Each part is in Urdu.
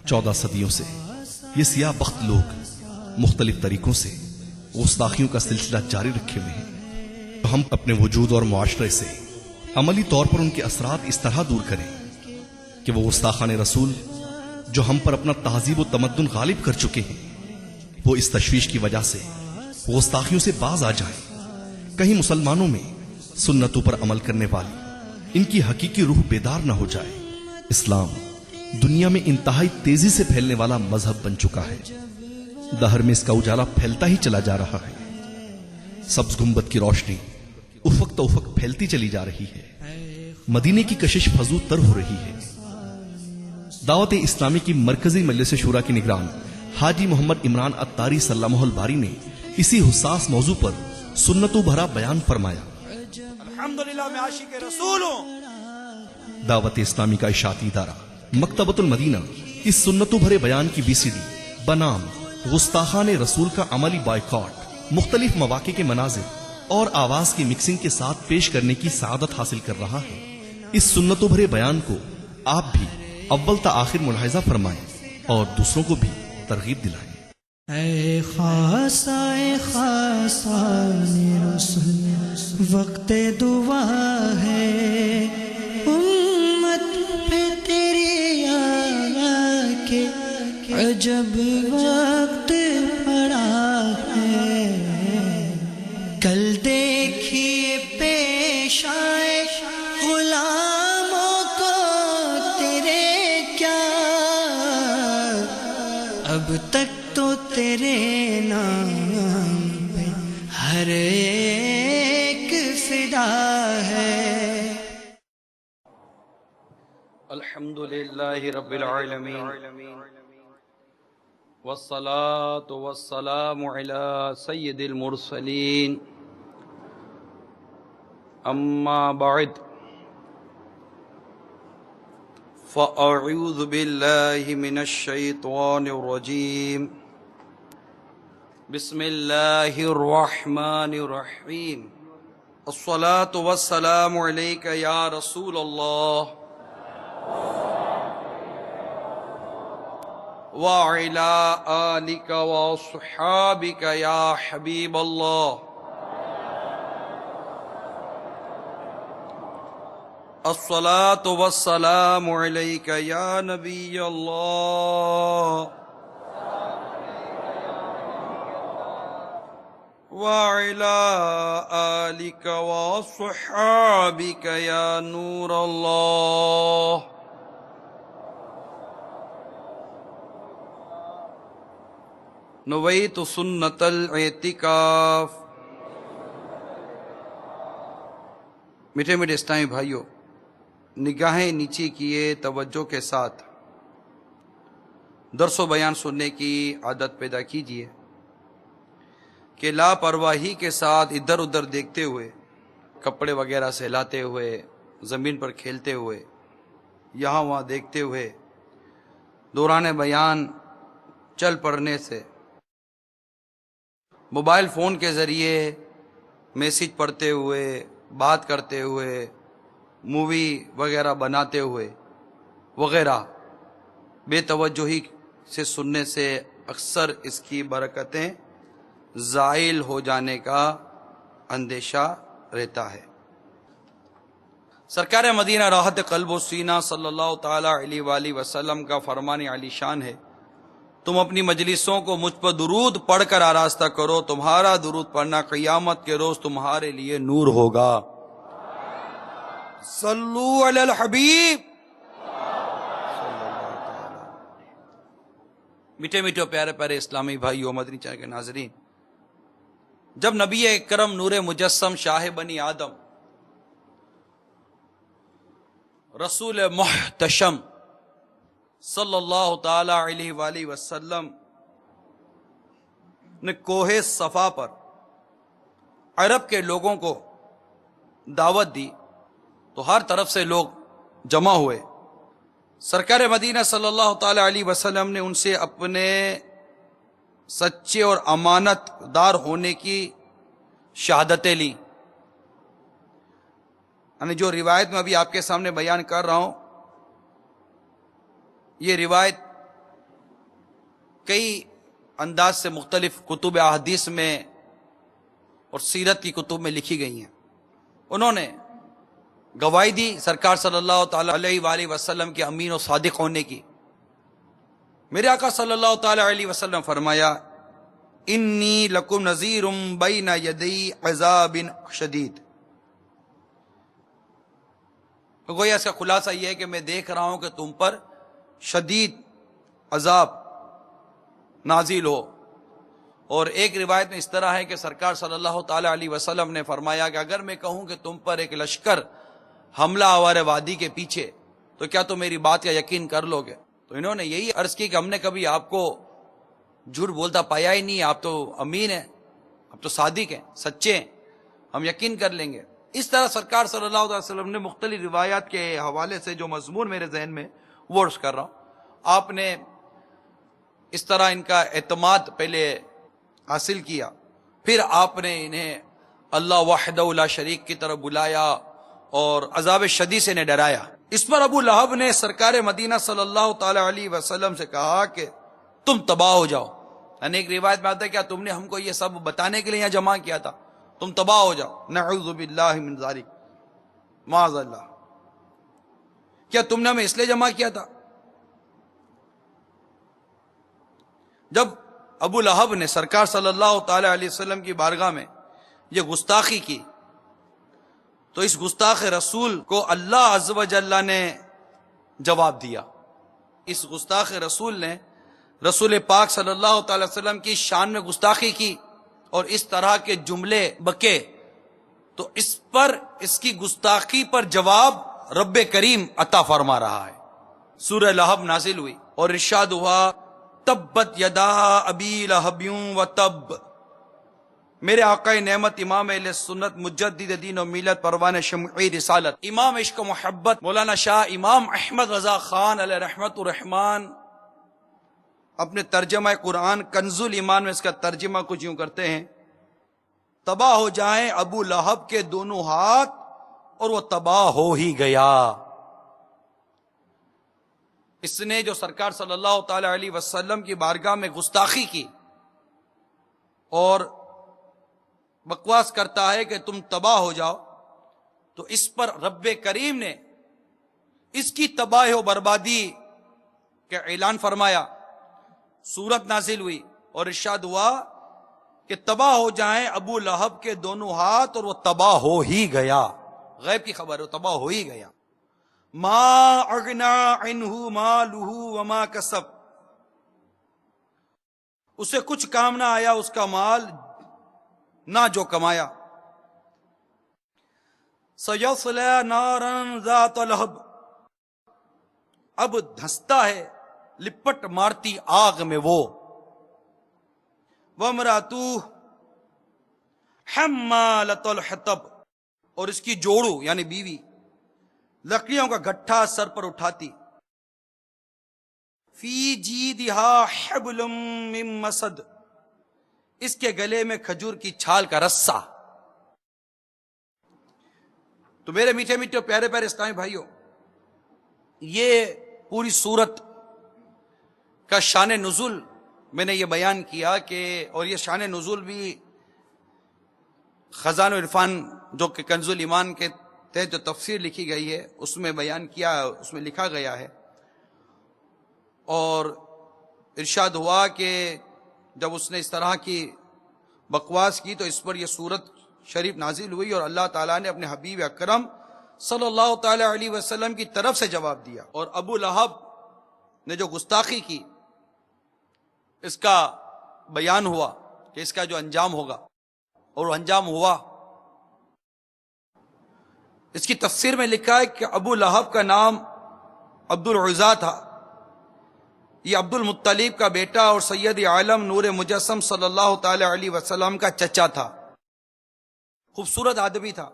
14 صدیوں سے یہ سیاہ بخت لوگ مختلف طریقوں سے گستاخیوں کا سلسلہ جاری رکھے ہوئے ہیں. ہم اپنے وجود اور معاشرے سے عملی طور پر ان کے اثرات اس طرح دور کریں کہ وہ گستاخان رسول جو ہم پر اپنا تہذیب و تمدن غالب کر چکے ہیں وہ اس تشویش کی وجہ سے گستاخیوں سے باز آ جائیں. کہیں مسلمانوں میں سنتوں پر عمل کرنے والی ان کی حقیقی روح بیدار نہ ہو جائے. اسلام دنیا میں انتہائی تیزی سے پھیلنے والا مذہب بن چکا ہے. دہر میں اس کا اجالا پھیلتا ہی چلا جا رہا ہے. سبز گنبد کی روشنی افق تو افق پھیلتی چلی جا رہی ہے. مدینے کی کشش فزو تر ہو رہی ہے. دعوت اسلامی کی مرکزی مجلس شورا کی نگران حاجی محمد عمران عطاری سلمہ الباری نے اسی حساس موضوع پر سنتوں بھرا بیان فرمایا. الحمدللہ میں عاشق رسول ہوں. دعوت اسلامی کا اشاعتی ادارہ مکتبۃ المدینہ اس سنتوں بھرے بیان کی VCD بنام گستاخان رسول کا عملی بائیکاٹ مختلف مواقع کے مناظر اور آواز کی مکسنگ کے ساتھ پیش کرنے کی سعادت حاصل کر رہا ہے. اس سنتوں بھرے بیان کو آپ بھی اول تا آخر ملاحظہ فرمائیں اور دوسروں کو بھی ترغیب دلائیں. اے خاصان رسول وقت دعا ہے امت پہ تیری آیا کے عجب وقت پڑا ہے. کل دیکھیے پیش آئے غلاموں کو تیرے کیا اب تک تو تیرے نام پہ ہر ایک فدا ہے. الحمدللہ رب العالمین والصلاة والسلام علی سید المرسلین. اما بعد فاعوذ باللہ من الشیطان الرجیم. بسم اللہ الرحمن الرحیم. الصلاة والسلام علیک یا رسول اللہ وعلی آلک واصحابک یا حبیب اللہ. الصلاة والسلام علیک یا نبی اللہ وعلی آلک واصحابک یا نور اللہ. نویت سنت الاعتکاف. میٹھے میٹھے اسلامی بھائیوں، نگاہیں نیچے کیے توجہ کے ساتھ درس و بیان سننے کی عادت پیدا کیجیے کہ لاپرواہی کے ساتھ ادھر ادھر دیکھتے ہوئے، کپڑے وغیرہ سہلاتے ہوئے، زمین پر کھیلتے ہوئے، یہاں وہاں دیکھتے ہوئے، دوران بیان چل پڑنے سے، موبائل فون کے ذریعے میسج پڑھتے ہوئے، بات کرتے ہوئے، مووی وغیرہ بناتے ہوئے وغیرہ بے توجہی سے سننے سے اکثر اس کی برکتیں زائل ہو جانے کا اندیشہ رہتا ہے. سرکار مدینہ راحت قلب و سینہ صلی اللہ تعالی علیہ وآلہ وسلم کا فرمان علی شان ہے، تم اپنی مجلسوں کو مجھ پر درود پڑھ کر آراستہ کرو، تمہارا درود پڑھنا قیامت کے روز تمہارے لیے نور ہوگا. صلو علی الحبیب. میٹھے میٹھے پیارے پیارے اسلامی بھائیو، مدنی چینل کے ناظرین، جب نبی اکرم نور مجسم شاہ بنی آدم رسول محتشم صلی اللہ تعالی علیہ وآلہ وسلم نے کوہ صفا پر عرب کے لوگوں کو دعوت دی تو ہر طرف سے لوگ جمع ہوئے. سرکار مدینہ صلی اللہ تعالی علیہ وسلم نے ان سے اپنے سچے اور امانت دار ہونے کی شہادتیں لی. یعنی جو روایت میں ابھی آپ کے سامنے بیان کر رہا ہوں، یہ روایت کئی انداز سے مختلف کتب احادیث میں اور سیرت کی کتب میں لکھی گئی ہیں. انہوں نے گواہی دی سرکار صلی اللہ تعالی علیہ وآلہ وسلم کے امین و صادق ہونے کی. میرے آقا صلی اللہ تعالی علیہ وسلم فرمایا انی لکم نذیر بین یدی عذاب شدید. گویا اس کا خلاصہ یہ ہے کہ میں دیکھ رہا ہوں کہ تم پر شدید عذاب نازل ہو. اور ایک روایت میں اس طرح ہے کہ سرکار صلی اللہ تعالی علیہ وسلم نے فرمایا کہ اگر میں کہوں کہ تم پر ایک لشکر حملہ آور وادی کے پیچھے تو کیا تم میری بات کا یقین کر لو گے؟ تو انہوں نے یہی عرض کی کہ ہم نے کبھی آپ کو جھوٹ بولتا پایا ہی نہیں، آپ تو امین ہیں، آپ تو صادق ہیں، سچے ہیں، ہم یقین کر لیں گے. اس طرح سرکار صلی اللہ علیہ وسلم نے مختلف روایات کے حوالے سے جو مضمون میرے ذہن میں وہ عرض کر رہا ہوں. آپ نے اس طرح ان کا اعتماد پہلے حاصل کیا، پھر آپ نے انہیں اللہ وحدہ لا شریک کی طرف بلایا اور عذاب شدید سے انہیں ڈرایا. اس پر ابو لہب نے سرکار مدینہ صلی اللہ تعالی علیہ وسلم سے کہا کہ تم تباہ ہو جاؤ. یعنی ایک روایت میں آتا ہے کیا تم نے ہم کو یہ سب بتانے کے لیے یہاں جمع کیا تھا؟ تم تباہ ہو جاؤ. نعوذ باللہ من ذالک، معاذ اللہ. کیا تم نے ہمیں اس لیے جمع کیا تھا؟ جب ابو لہب نے سرکار صلی اللہ تعالی علیہ وسلم کی بارگاہ میں یہ گستاخی کی تو اس گستاخ رسول کو اللہ عز و جل نے جواب دیا. اس گستاخ رسول نے رسول پاک صلی اللہ تعالی وسلم کی شان میں گستاخی کی اور اس طرح کے جملے بکے، تو اس پر اس کی گستاخی پر جواب رب کریم عطا فرما رہا ہے. سورہ لہب نازل ہوئی اور ارشاد ہوا تبت یدا ابی لہب و تب. میرے آقا نعمت امام اہل سنت مجدد دین و میلت پروان شمعی رسالت امام عشق و محبت مولانا شاہ امام احمد رضا خان علیہ رحمت الرحمان اپنے ترجمہ قرآن کنز الایمان میں اس کا ترجمہ کچھ یوں کرتے ہیں تباہ ہو جائیں ابو لہب کے دونوں ہاتھ اور وہ تباہ ہو ہی گیا. اس نے جو سرکار صلی اللہ تعالی علیہ وسلم کی بارگاہ میں گستاخی کی اور بکواس کرتا ہے کہ تم تباہ ہو جاؤ، تو اس پر رب کریم نے اس کی تباہ و بربادی کا اعلان فرمایا. سورت نازل ہوئی اور ارشاد ہوا کہ تباہ ہو جائیں ابو لہب کے دونوں ہاتھ اور وہ تباہ ہو ہی گیا. غیب کی خبر ہے، وہ تباہ ہو ہی گیا. ما اغنا عنہ مالہ وما کسب، اسے کچھ کام نہ آیا اس کا مال نہ جو کمایا. سیصلی نارا ذات لہب، اب دھنستا ہے لپٹ مارتی آگ میں وہ. وامرأتہ حمالۃ الحطب، اور اس کی جوڑو یعنی بیوی لکڑیوں کا گٹھا سر پر اٹھاتی. فی جیدہا حبل من مسد، اس کے گلے میں کھجور کی چھال کا رسہ. تو میرے میٹھے میٹھے پیارے پیارے اسلامی بھائیوں، یہ پوری سورت کا شان نزول میں نے یہ بیان کیا کہ، اور یہ شان نزول بھی خزان عرفان جو کہ کنز الایمان کے تحت جو تفسیر لکھی گئی ہے اس میں بیان کیا، اس میں لکھا گیا ہے. اور ارشاد ہوا کہ جب اس نے اس طرح کی بکواس کی تو اس پر یہ سورت شریف نازل ہوئی اور اللہ تعالیٰ نے اپنے حبیب اکرم صلی اللہ تعالی علیہ وسلم کی طرف سے جواب دیا. اور ابو لہب نے جو گستاخی کی اس کا بیان ہوا کہ اس کا جو انجام ہوگا، اور وہ انجام ہوا. اس کی تفسیر میں لکھا ہے کہ ابو لہب کا نام عبد العزیٰ تھا. یہ عبد المطلب کا بیٹا اور سید عالم نور مجسم صلی اللہ تعالی علیہ وسلم کا چچا تھا. خوبصورت آدمی تھا،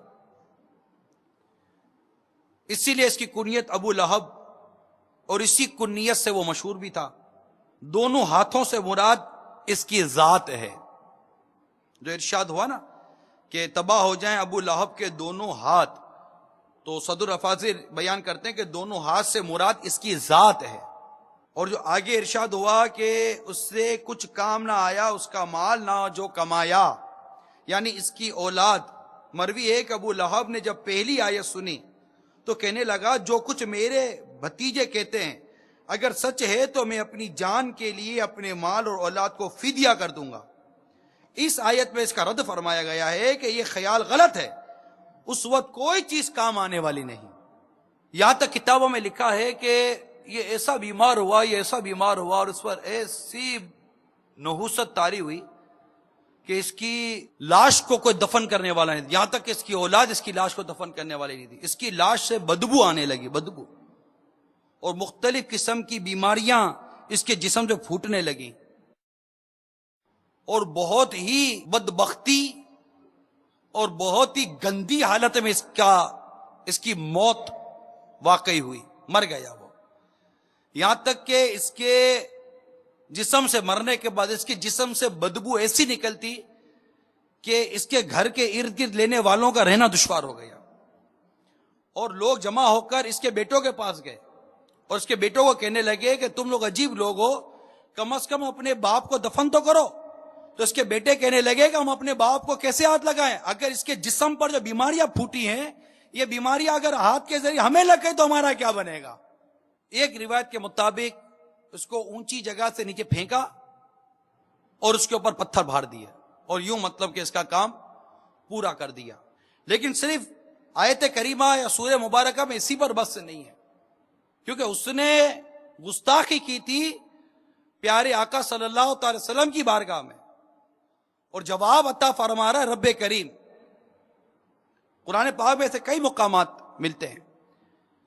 اسی لیے اس کی کنیت ابو لہب، اور اسی کنیت سے وہ مشہور بھی تھا. دونوں ہاتھوں سے مراد اس کی ذات ہے. جو ارشاد ہوا نا کہ تباہ ہو جائیں ابو لہب کے دونوں ہاتھ، تو صدر افاضل بیان کرتے ہیں کہ دونوں ہاتھ سے مراد اس کی ذات ہے. اور جو آگے ارشاد ہوا کہ اس سے کچھ کام نہ آیا اس کا مال نہ جو کمایا، یعنی اس کی اولاد۔ مروی ہے کہ ابو لہب نے جب پہلی آیت سنی تو کہنے لگا جو کچھ میرے بھتیجے کہتے ہیں اگر سچ ہے تو میں اپنی جان کے لیے اپنے مال اور اولاد کو فدیہ کر دوں گا۔ اس آیت میں اس کا رد فرمایا گیا ہے کہ یہ خیال غلط ہے، اس وقت کوئی چیز کام آنے والی نہیں۔ یہاں تک کتابوں میں لکھا ہے کہ یہ ایسا بیمار ہوا، یہ ایسا بیمار ہوا، اور اس پر ایسی نحوست طاری ہوئی کہ اس کی لاش کو کوئی دفن کرنے والا نہیں، یہاں تک کہ اس کی اولاد اس کی لاش کو دفن کرنے والی نہیں تھی۔ اس کی لاش سے بدبو آنے لگی، بدبو، اور مختلف قسم کی بیماریاں اس کے جسم سے پھوٹنے لگی، اور بہت ہی بدبختی اور بہت ہی گندی حالت میں اس کی موت واقع ہوئی، مر گیا وہ۔ یہاں تک کہ اس کے جسم سے مرنے کے بعد اس کے جسم سے بدبو ایسی نکلتی کہ اس کے گھر کے ارد گرد لینے والوں کا رہنا دشوار ہو گیا، اور لوگ جمع ہو کر اس کے بیٹوں کے پاس گئے اور اس کے بیٹوں کو کہنے لگے کہ تم لوگ عجیب لوگ ہو، کم از کم اپنے باپ کو دفن تو کرو۔ تو اس کے بیٹے کہنے لگے کہ ہم اپنے باپ کو کیسے ہاتھ لگائیں؟ اگر اس کے جسم پر جو بیماریاں پھوٹی ہیں، یہ بیماریاں اگر ہاتھ کے ذریعے ہمیں لگ گئی تو ہمارا کیا بنے گا؟ ایک روایت کے مطابق اس کو اونچی جگہ سے نیچے پھینکا اور اس کے اوپر پتھر بھار دیا، اور یوں مطلب کہ اس کا کام پورا کر دیا۔ لیکن صرف آیت کریمہ یا سورہ مبارکہ میں اسی پر بس نہیں ہے، کیونکہ اس نے گستاخی کی تھی پیارے آقا صلی اللہ تعالی وسلم کی بارگاہ میں، اور جواب عطا فرما رہا ہے رب کریم۔ قرآن پاک میں سے کئی مقامات ملتے ہیں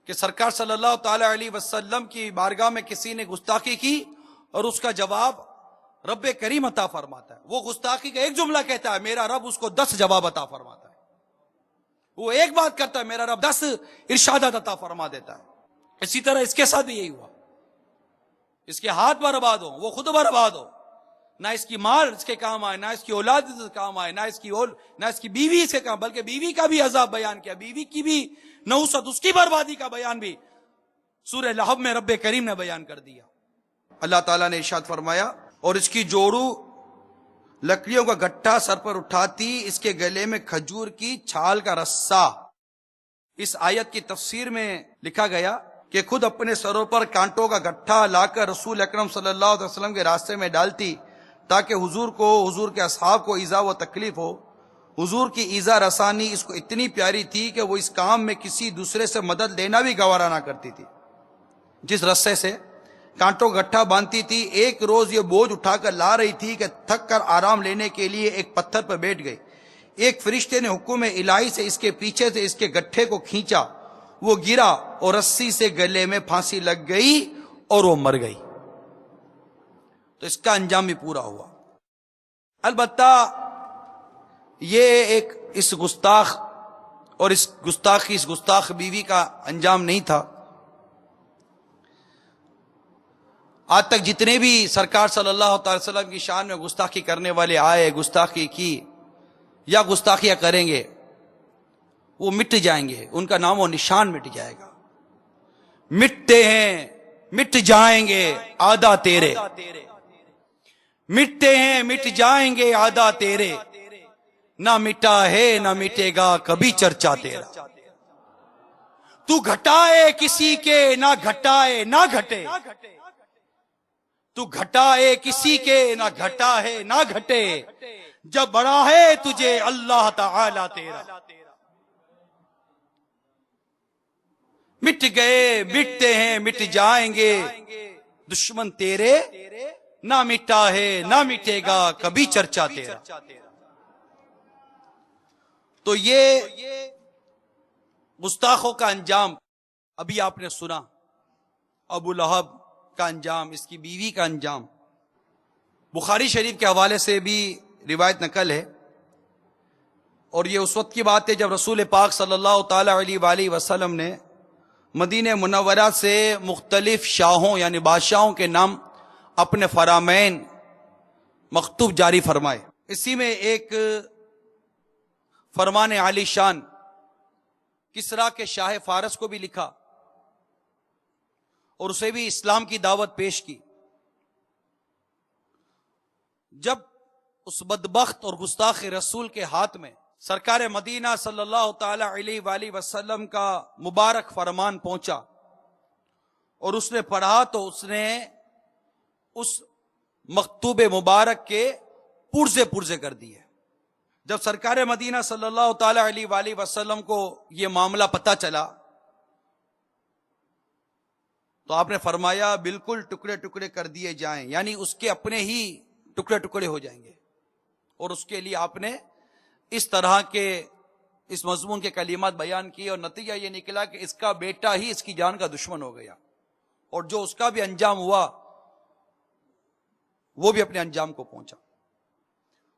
کہ سرکار صلی اللہ تعالی علیہ وسلم کی بارگاہ میں کسی نے گستاخی کی اور اس کا جواب رب کریم عطا فرماتا ہے۔ وہ گستاخی کا ایک جملہ کہتا ہے، میرا رب اس کو 10 جواب عطا فرماتا ہے۔ وہ ایک بات کرتا ہے، میرا رب 10 ارشادات عطا فرما دیتا ہے۔ اسی طرح اس کے ساتھ بھی یہی ہوا، اس کے ہاتھ برباد ہو، وہ خود برباد ہو، نہ اس کی مال اس کے کام آئے، نہ اس کی اولاد اس کے کام آئے، نہ اس کی بیوی اس کے کام، بلکہ بیوی کا بھی عذاب بیان کیا، بیوی کی بھی نحوست، اس کی بربادی کا بیان بھی سورہ لہب میں رب کریم نے بیان کر دیا۔ اللہ تعالیٰ نے ارشاد فرمایا، اور اس کی جوڑو لکڑیوں کا گٹھا سر پر اٹھاتی، اس کے گلے میں کھجور کی چھال کا رسہ۔ اس آیت کی تفسیر میں لکھا گیا کہ خود اپنے سروں پر کانٹوں کا گٹھا لا کر رسول اکرم صلی اللہ علیہ وسلم کے راستے میں ڈالتی تاکہ حضور کے اصحاب کو ایذا و تکلیف ہو۔ حضور کی ایذا رسانی اس کو اتنی پیاری تھی کہ وہ اس کام میں کسی دوسرے سے مدد لینا بھی گوارا نہ کرتی تھی۔ جس رسے سے کانٹوں گٹھا باندھتی تھی، ایک روز یہ بوجھ اٹھا کر لا رہی تھی کہ تھک کر آرام لینے کے لیے ایک پتھر پر بیٹھ گئی۔ ایک فرشتے نے حکم الہی سے اس کے پیچھے سے اس کے گٹھے کو کھینچا، وہ گرا اور رسی سے گلے میں پھانسی لگ گئی اور وہ مر گئی۔ تو اس کا انجام بھی پورا ہوا۔ البتہ یہ ایک اس گستاخ اور اس گستاخ بیوی کا انجام نہیں تھا۔ آج تک جتنے بھی سرکار صلی اللہ تعالی وسلم کی شان میں گستاخی کرنے والے آئے، گستاخی کی یا گستاخیاں کریں گے، وہ مٹ جائیں گے، ان کا نام و نشان مٹ جائے گا۔ مٹتے ہیں مٹ جائیں گے آدھا تیرے، مٹتے ہیں مٹ جائیں گے آدھا تیرے، نہ مٹا ہے نہ مٹے گا کبھی چرچا تیرا۔ تو گھٹائے کسی کے نہ گھٹائے نہ گھٹے، تو گھٹائے کسی کے نہ گھٹا ہے نہ گھٹے، جب بڑا ہے تجھے اللہ تعالی تیرا۔ مٹ گئے مٹتے ہیں مٹ جائیں گے دشمن تیرے، نہ مٹا ہے نہ مٹے گا کبھی چرچا تیرا۔ تو یہ گستاخوں کا انجام ابھی آپ نے سنا، ابو لہب کا انجام، اس کی بیوی کا انجام۔ بخاری شریف کے حوالے سے بھی روایت نقل ہے، اور یہ اس وقت کی بات ہے جب رسول پاک صلی اللہ تعالی علیہ وآلہ وسلم نے مدینہ منورہ سے مختلف شاہوں یعنی بادشاہوں کے نام اپنے فرامین مکتوب جاری فرمائے۔ اسی میں ایک فرمان عالی شان کسریٰ کے شاہ فارس کو بھی لکھا، اور اسے بھی اسلام کی دعوت پیش کی. جب اس بدبخت اور گستاخ رسول کے ہاتھ میں سرکار مدینہ صلی اللہ تعالی علیہ وآلہ وسلم کا مبارک فرمان پہنچا اور اس نے پڑھا تو اس نے اس مکتوب مبارک کے پرزے کر دیے. جب سرکار مدینہ صلی اللہ تعالی علیہ وآلہ وسلم کو یہ معاملہ پتہ چلا تو آپ نے فرمایا بالکل ٹکڑے ٹکڑے کر دیے جائیں، یعنی اس کے اپنے ہی ٹکڑے ٹکڑے ہو جائیں گے. اور اس کے لیے آپ نے اس طرح کے اس مضمون کے کلمات بیان کیے اور نتیجہ یہ نکلا کہ اس کا بیٹا ہی اس کی جان کا دشمن ہو گیا اور جو اس کا بھی انجام ہوا وہ بھی اپنے انجام کو پہنچا.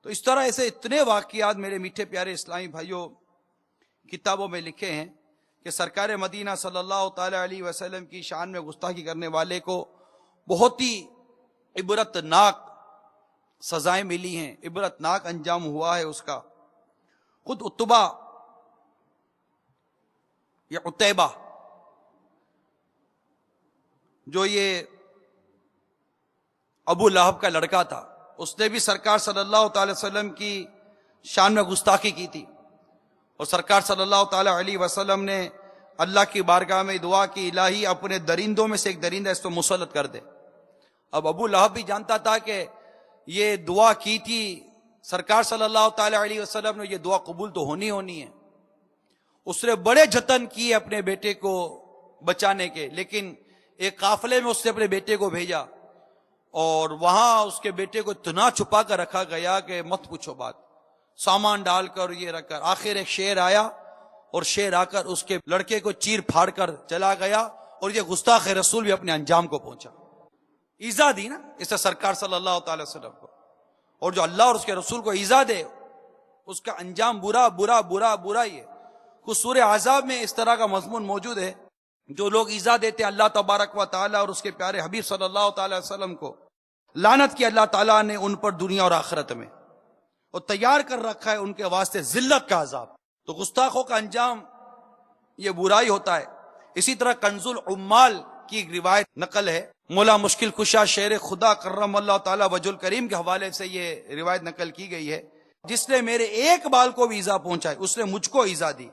تو اس طرح ایسے اتنے واقعات میرے میٹھے پیارے اسلامی بھائیوں کتابوں میں لکھے ہیں کہ سرکار مدینہ صلی اللہ تعالی علیہ وسلم کی شان میں گستاخی کرنے والے کو بہت ہی عبرت ناک سزائیں ملی ہیں، عبرت ناک انجام ہوا ہے اس کا. خود عتبہ یا عتیبہ جو یہ ابو لہب کا لڑکا تھا، اس نے بھی سرکار صلی اللہ تعالی وسلم کی شان میں گستاخی کی تھی اور سرکار صلی اللہ تعالی علیہ وسلم نے اللہ کی بارگاہ میں دعا کی الہی اپنے درندوں میں سے ایک درندہ اس کو مسلط کر دے. اب ابو لہب بھی جانتا تھا کہ یہ دعا کی تھی سرکار صلی اللہ تعالی علیہ وسلم نے، یہ دعا قبول تو ہونی ہے. اس نے بڑے جتن کیے اپنے بیٹے کو بچانے کے، لیکن ایک قافلے میں اس نے اپنے بیٹے کو بھیجا اور وہاں اس کے بیٹے کو اتنا چھپا کر رکھا گیا کہ مت پوچھو بات. سامان ڈال کر یہ رکھ کر آخر ایک شیر آیا اور شیر آ کر اس کے لڑکے کو چیر پھاڑ کر چلا گیا اور یہ گستاخ رسول بھی اپنے انجام کو پہنچا. ایزا دی نا اس سے سرکار صلی اللہ تعالی وسلم کو، اور جو اللہ اور اس کے رسول کو ایزا دے اس کا انجام برا برا برا برا ہی ہے. کچھ سورہ احزاب میں اس طرح کا مضمون موجود ہے. جو لوگ ایزا دیتے اللہ تبارک و تعالی اور اس کے پیارے حبیب صلی اللہ تعالی وسلم کو، لعنت کی اللہ تعالیٰ نے ان پر دنیا اور آخرت میں، اور تیار کر رکھا ہے ان کے واسطے ذلت کا عذاب. تو گستاخوں کا انجام یہ برائی ہوتا ہے. اسی طرح کنز العمال کی ایک روایت نقل ہے، مولا مشکل کشا شیر خدا کرم اللہ تعالیٰ وجہ الکریم کے حوالے سے یہ روایت نقل کی گئی ہے، جس نے میرے ایک بال کو بھی ایزا پہنچائی اس نے مجھ کو ایزا دی،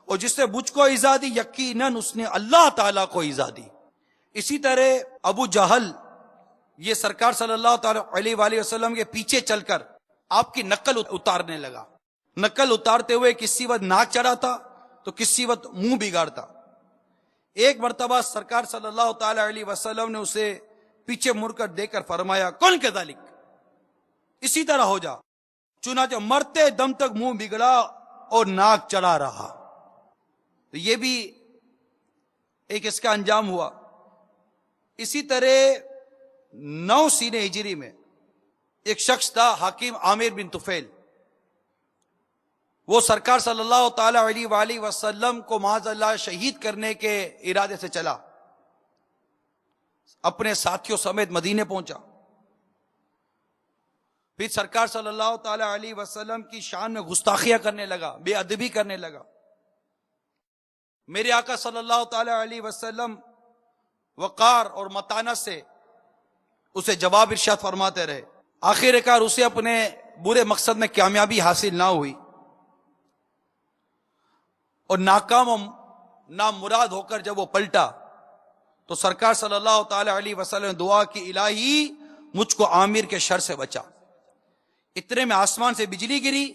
اور جس نے مجھ کو ایزا دی یقیناً اس نے اللہ تعالیٰ کو ایزا دی. اسی طرح ابو جہل یہ سرکار صلی اللہ تعالی علیہ وآلہ وسلم کے پیچھے چل کر آپ کی نقل اتارنے لگا. نقل اتارتے ہوئے کسی وقت ناک چڑھاتا تو کسی وقت منہ بگاڑتا. ایک مرتبہ سرکار صلی اللہ تعالی علیہ وسلم نے اسے پیچھے مڑ کر دیکھ کر فرمایا کن کذالک، اسی طرح ہو جا. چنانچہ مرتے دم تک منہ بگڑا اور ناک چڑھا رہا. تو یہ بھی ایک اس کا انجام ہوا. اسی طرح 9 سینہ ہجری میں ایک شخص تھا حکیم عامر بن طفیل، وہ سرکار صلی اللہ تعالی علیہ وآلہ وسلم کو معاذ اللہ شہید کرنے کے ارادے سے چلا، اپنے ساتھیوں سمیت مدینے پہنچا. پھر سرکار صلی اللہ تعالی علیہ وسلم کی شان میں گستاخیاں کرنے لگا، بے ادبی کرنے لگا. میرے آقا صلی اللہ تعالی علیہ وسلم وقار اور متانت سے اسے جواب ارشاد فرماتے رہے. آخر کار اسے اپنے برے مقصد میں کامیابی حاصل نہ ہوئی اور ناکام و نامراد ہو کر جب وہ پلٹا تو سرکار صلی اللہ تعالی علیہ وسلم نے دعا کی الہی مجھ کو عامر کے شر سے بچا. اتنے میں آسمان سے بجلی گری،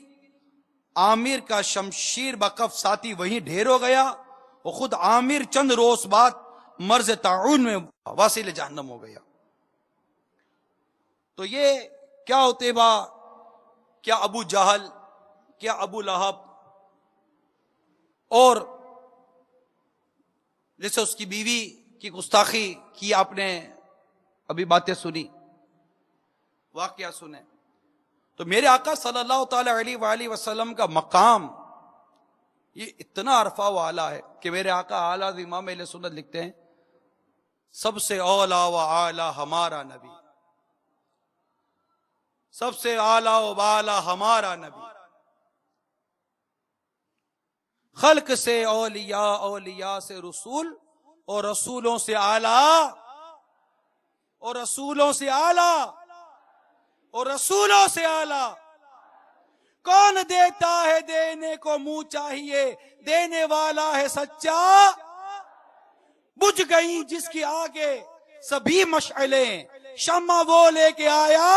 عامر کا شمشیر بکف ساتھی وہیں ڈھیر ہو گیا اور خود عامر چند روز بعد مرض طاعون میں واصل جہنم ہو گیا. تو یہ کیا عتیبہ، کیا ابو جہل، کیا ابو لہب، اور جیسے اس کی بیوی کی گستاخی کی، آپ نے ابھی باتیں سنی، واقعہ سنے. تو میرے آقا صلی اللہ تعالی علیہ وآلہ وسلم کا مقام یہ اتنا عرفہ و اعلیٰ ہے کہ میرے آقا اعلیٰ امام اہل سنت لکھتے ہیں سب سے اولا و اعلیٰ ہمارا نبی، سب سے اعلیٰ و بالا ہمارا نبی، خلق سے اولیاء، اولیاء سے رسول، اور رسولوں سے اعلیٰ، اور رسولوں سے اعلیٰ، اور رسولوں سے اعلیٰ۔ کون دیتا ہے دینے کو منہ چاہیے، دینے والا ہے سچا۔ بجھ گئی جس کی آگے سبھی مشعلیں، شمع وہ لے کے آیا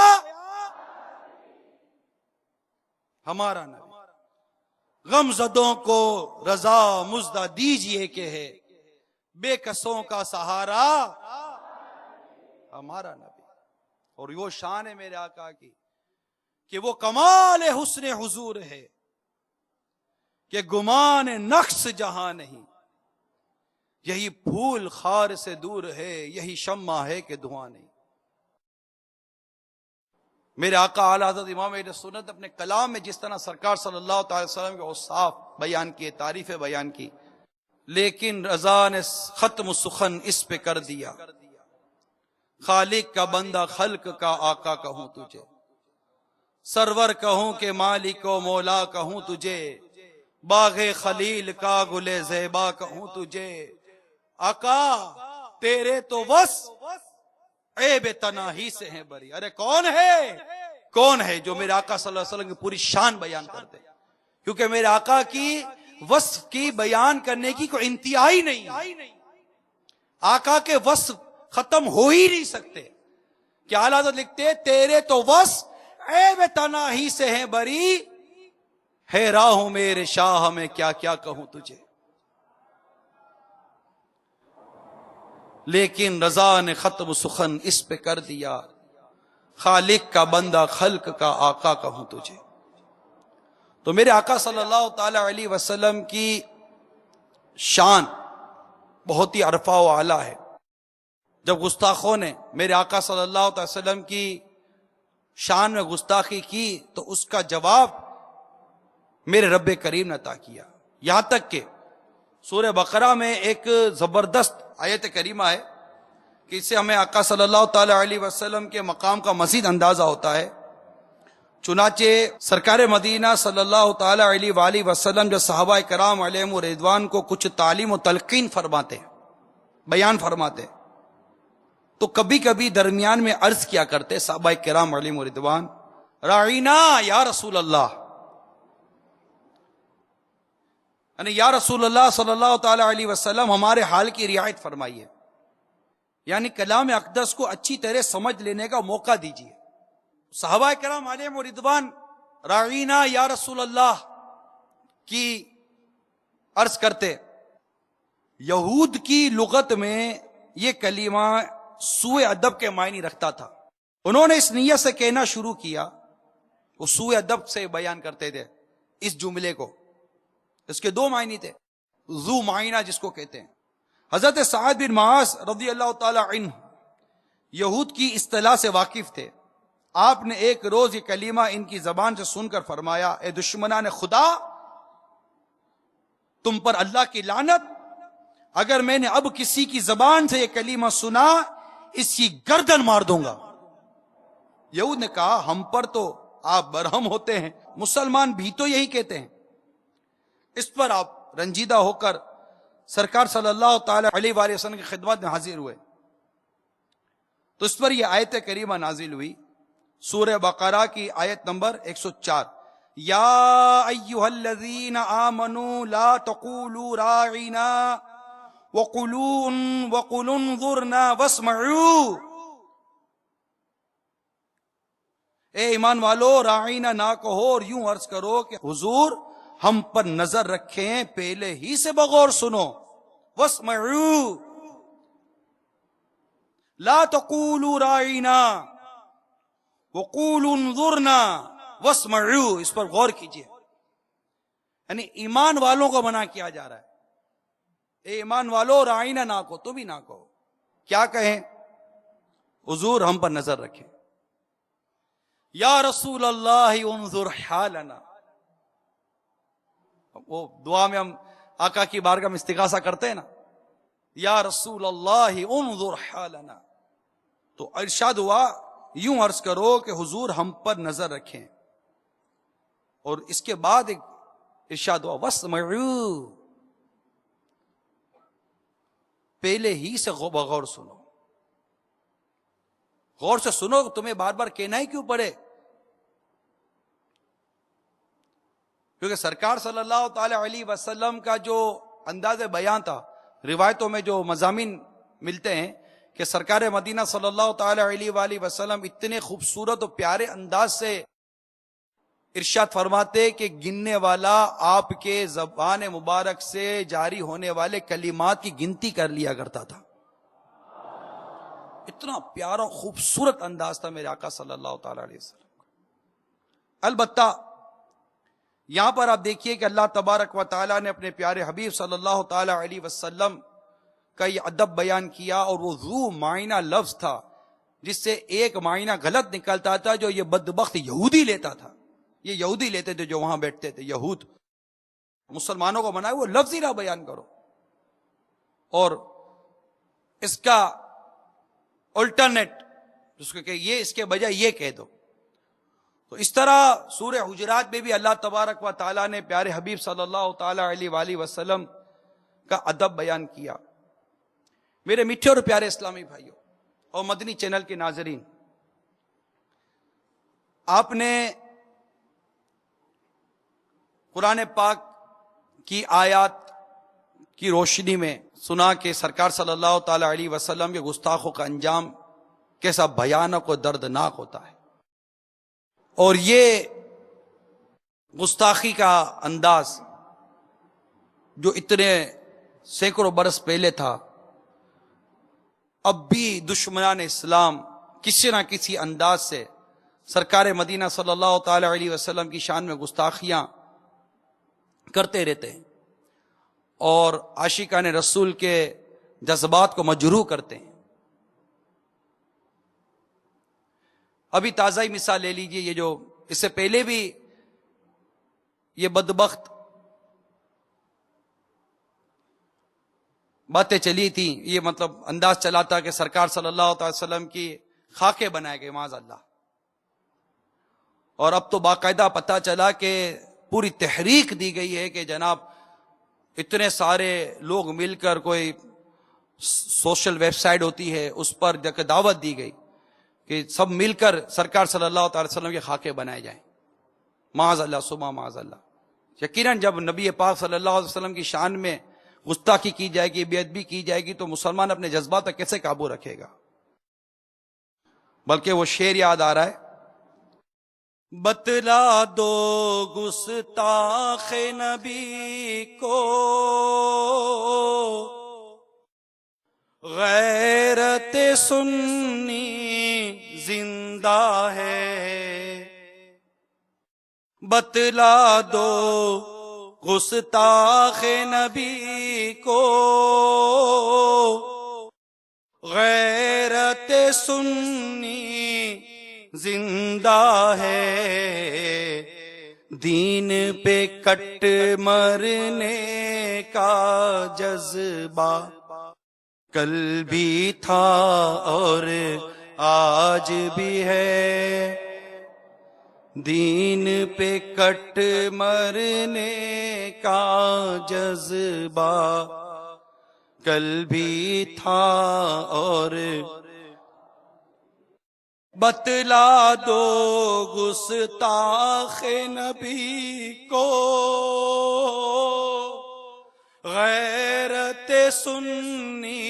ہمارا نبی۔ غم زدوں کو رضا مزدہ دیجئے کہ ہے، بے کسوں کا سہارا ہمارا نبی۔ اور وہ شان ہے میرے آقا کی کہ وہ کمال حسن حضور ہے کہ گمان نقص جہاں نہیں، یہی پھول خار سے دور ہے، یہی شمع ہے کہ دھواں نہیں۔ میرے آقا اعلیٰ حضرت امام اہل سنت اپنے کلام میں جس طرح سرکار صلی اللہ تعالی وسلم کے اوصاف بیان کیے، تعریفیں بیان کی، لیکن رضا نے ختم سخن اس پہ کر دیا۔ خالق کا بندہ خلق کا آقا کہوں تجھے، سرور کہوں کہ مالک و مولا کہوں تجھے، باغ خلیل کا گل زیبا کہوں تجھے۔ آقا تیرے تو بس عیب تناہی سے ہیں بری۔ ارے کون ہے، کون ہے جو میرے آقا صلی اللہ علیہ وسلم کی پوری شان بیان کر دے؟ کیونکہ میرے آقا کی وصف کی بیان کرنے کی کوئی انتہائی نہیں، آقا کے وصف ختم ہو ہی نہیں سکتے۔ کہ اعلیٰ حضرت لکھتے تیرے تو وصف عیب تناہی سے ہیں بری، ہے راہوں میرے شاہ میں کیا کیا کہوں تجھے۔ لیکن رضا نے ختم سخن اس پہ کر دیا، خالق کا بندہ خلق کا آقا کہوں تجھے۔ تو میرے آقا صلی اللہ تعالی علیہ وسلم کی شان بہت ہی عرفہ و اعلیٰ ہے۔ جب گستاخوں نے میرے آقا صلی اللہ تعالی وسلم کی شان میں گستاخی کی تو اس کا جواب میرے رب کریم نے عطا کیا، یہاں تک کہ سورہ بقرہ میں ایک زبردست آیت کریمہ ہے کہ اس سے ہمیں آقا صلی اللہ تعالی علیہ وسلم کے مقام کا مزید اندازہ ہوتا ہے۔ چنانچہ سرکار مدینہ صلی اللہ تعالی علیہ وآلہ وسلم جو صحابہ کرام علیہم رضوان کو کچھ تعلیم و تلقین فرماتے، بیان فرماتے، تو کبھی کبھی درمیان میں عرض کیا کرتے صحابہ کرام علیہم رضوان، راعینا یا رسول اللہ، یعنی یا رسول اللہ صلی اللہ تعالی علیہ وسلم ہمارے حال کی رعایت فرمائیے، یعنی کلام اقدس کو اچھی طرح سمجھ لینے کا موقع دیجیے۔ صحابہ کرام علیہم رضوان راعینا یا رسول اللہ کی عرض کرتے۔ یہود کی لغت میں یہ کلمہ سوء ادب کے معنی رکھتا تھا، انہوں نے اس نیت سے کہنا شروع کیا، وہ سوء ادب سے بیان کرتے تھے اس جملے کو۔ اس کے دو معنی تھے، ذو معنی جس کو کہتے ہیں۔ حضرت سعد بن معاذ رضی اللہ تعالی عنہ یہود کی اصطلاح سے واقف تھے۔ آپ نے ایک روز یہ کلمہ ان کی زبان سے سن کر فرمایا، اے دشمنان خدا، تم پر اللہ کی لعنت، اگر میں نے اب کسی کی زبان سے یہ کلمہ سنا اس کی گردن مار دوں گا۔ یہود نے کہا ہم پر تو آپ برہم ہوتے ہیں، مسلمان بھی تو یہی کہتے ہیں۔ اس پر آپ رنجیدہ ہو کر سرکار صلی اللہ تعالی علیہ وآلہ وسلم کی خدمت میں حاضر ہوئے، تو اس پر یہ آیت کریمہ نازل ہوئی، سورہ بقرہ کی آیت نمبر 104، یا ایھا الذین آمنوا لا تقولوا راعنا وقولوا انظرنا واسمعوا۔ اے ایمان والو، راعینا نہ کہو اور یوں عرض کرو کہ حضور ہم پر نظر رکھیں، پہلے ہی سے بغور سنو۔ واسمعوا، لا تقولوا راعینا وقولوا انظرنا واسمعوا، اس پر غور کیجئے۔ یعنی ایمان والوں کو منع کیا جا رہا ہے، اے ایمان والو راعینا نہ کہو، تو بھی نہ کہو، کیا کہیں؟ حضور ہم پر نظر رکھیں۔ یا رسول اللہ انظر حالنا، وہ دعا میں ہم آقا کی بارگاہ میں استغاثہ کرتے ہیں نا، یا رسول اللہ انظر حالنا، تو ارشاد ہوا یوں عرض کرو کہ حضور ہم پر نظر رکھیں، اور اس کے بعد ایک ارشاد ہوا واسمعوا، پہلے ہی سے بغور سنو، غور سے سنو، تمہیں بار بار کہنا ہی کیوں پڑے؟ کیونکہ سرکار صلی اللہ تعالی علیہ وسلم کا جو انداز بیان تھا، روایتوں میں جو مضامین ملتے ہیں کہ سرکار مدینہ صلی اللہ تعالی علیہ وآلہ وسلم اتنے خوبصورت اور پیارے انداز سے ارشاد فرماتے کہ گننے والا آپ کے زبان مبارک سے جاری ہونے والے کلمات کی گنتی کر لیا کرتا تھا. اتنا پیارا خوبصورت انداز تھا میرے آقا صلی اللہ تعالی علیہ وسلم. البتہ یہاں پر آپ دیکھیے کہ اللہ تبارک و تعالیٰ نے اپنے پیارے حبیب صلی اللہ تعالی علیہ وسلم کا یہ ادب بیان کیا، اور وہ ذو معنی لفظ تھا جس سے ایک معنی غلط نکلتا تھا جو یہ بدبخت یہودی لیتا تھا. یہ یہودی لیتے تھے جو وہاں بیٹھتے تھے، یہود. مسلمانوں کو منع ہے وہ لفظ ہی نہ بیان کرو، اور اس کا الٹرنیٹ جس کو کہ یہ اس کے بجائے یہ کہہ دو. تو اس طرح سورہ حجرات میں بھی اللہ تبارک و تعالیٰ نے پیارے حبیب صلی اللہ تعالی علیہ وآلہ وسلم کا ادب بیان کیا. میرے میٹھے اور پیارے اسلامی بھائیوں اور مدنی چینل کے ناظرین، آپ نے قرآن پاک کی آیات کی روشنی میں سنا کہ سرکار صلی اللہ تعالی علیہ وسلم کے گستاخوں کا انجام کیسا بھیانک اور دردناک ہوتا ہے. اور یہ گستاخی کا انداز جو اتنے سینکڑوں برس پہلے تھا، اب بھی دشمنان اسلام کسی نہ کسی انداز سے سرکار مدینہ صلی اللہ تعالی علیہ وسلم کی شان میں گستاخیاں کرتے رہتے ہیں اور عاشقان رسول کے جذبات کو مجروح کرتے ہیں. ابھی تازہ ہی مثال لے لیجئے، یہ جو اس سے پہلے بھی یہ بدبخت باتیں چلی تھی، یہ مطلب انداز چلا تھا کہ سرکار صلی اللہ علیہ وسلم کی خاکے بنائے گئے معاذ اللہ. اور اب تو باقاعدہ پتہ چلا کہ پوری تحریک دی گئی ہے کہ جناب اتنے سارے لوگ مل کر کوئی سوشل ویب سائٹ ہوتی ہے، اس پر جا کے دعوت دی گئی کہ سب مل کر سرکار صلی اللہ تعالی وسلم کے خاکے بنائے جائیں. معاذ اللہ سما معاذ اللہ. یقیناً جب نبی پاک صلی اللہ علیہ وسلم کی شان میں گستاخی کی جائے گی، بے ادبی کی جائے گی، تو مسلمان اپنے جذبات پر کیسے قابو رکھے گا؟ بلکہ وہ شعر یاد آ رہا ہے، بتلا دو گستاخ نبی کو غیرت سنی زندہ ہے، بتلا دو گستاخ نبی کو غیرت سنی زندہ ہے، دین پہ کٹ مرنے کا جذبہ کل بھی تھا اور آج بھی ہے، دین پہ کٹ مرنے کا جذبہ کل بھی تھا اور بتلا دو گستاخ نبی کو غیرت سنی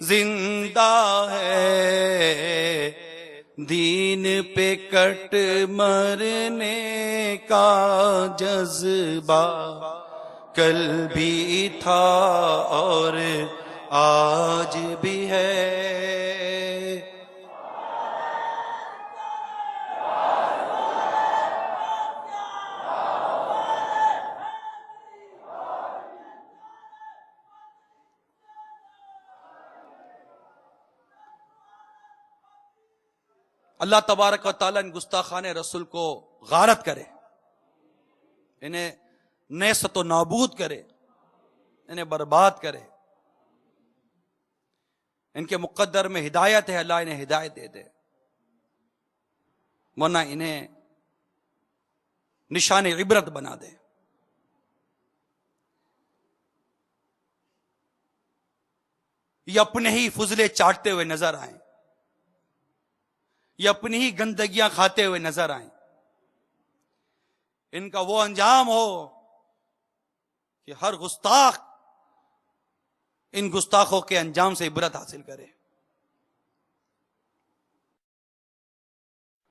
زندہ ہے، دین پہ کٹ مرنے کا جذبہ کل بھی تھا اور آج بھی ہے. اللہ تبارک و تعالیٰ ان گستاخان رسول کو غارت کرے، انہیں نیست و نابود کرے، انہیں برباد کرے. ان کے مقدر میں ہدایت ہے، اللہ انہیں ہدایت دے دے، ورنہ انہیں نشان عبرت بنا دے. یہ اپنے ہی فضلے چاٹتے ہوئے نظر آئیں، یہ اپنی ہی گندگیاں کھاتے ہوئے نظر آئیں، ان کا وہ انجام ہو کہ ہر گستاخ ان گستاخوں کے انجام سے عبرت حاصل کرے۔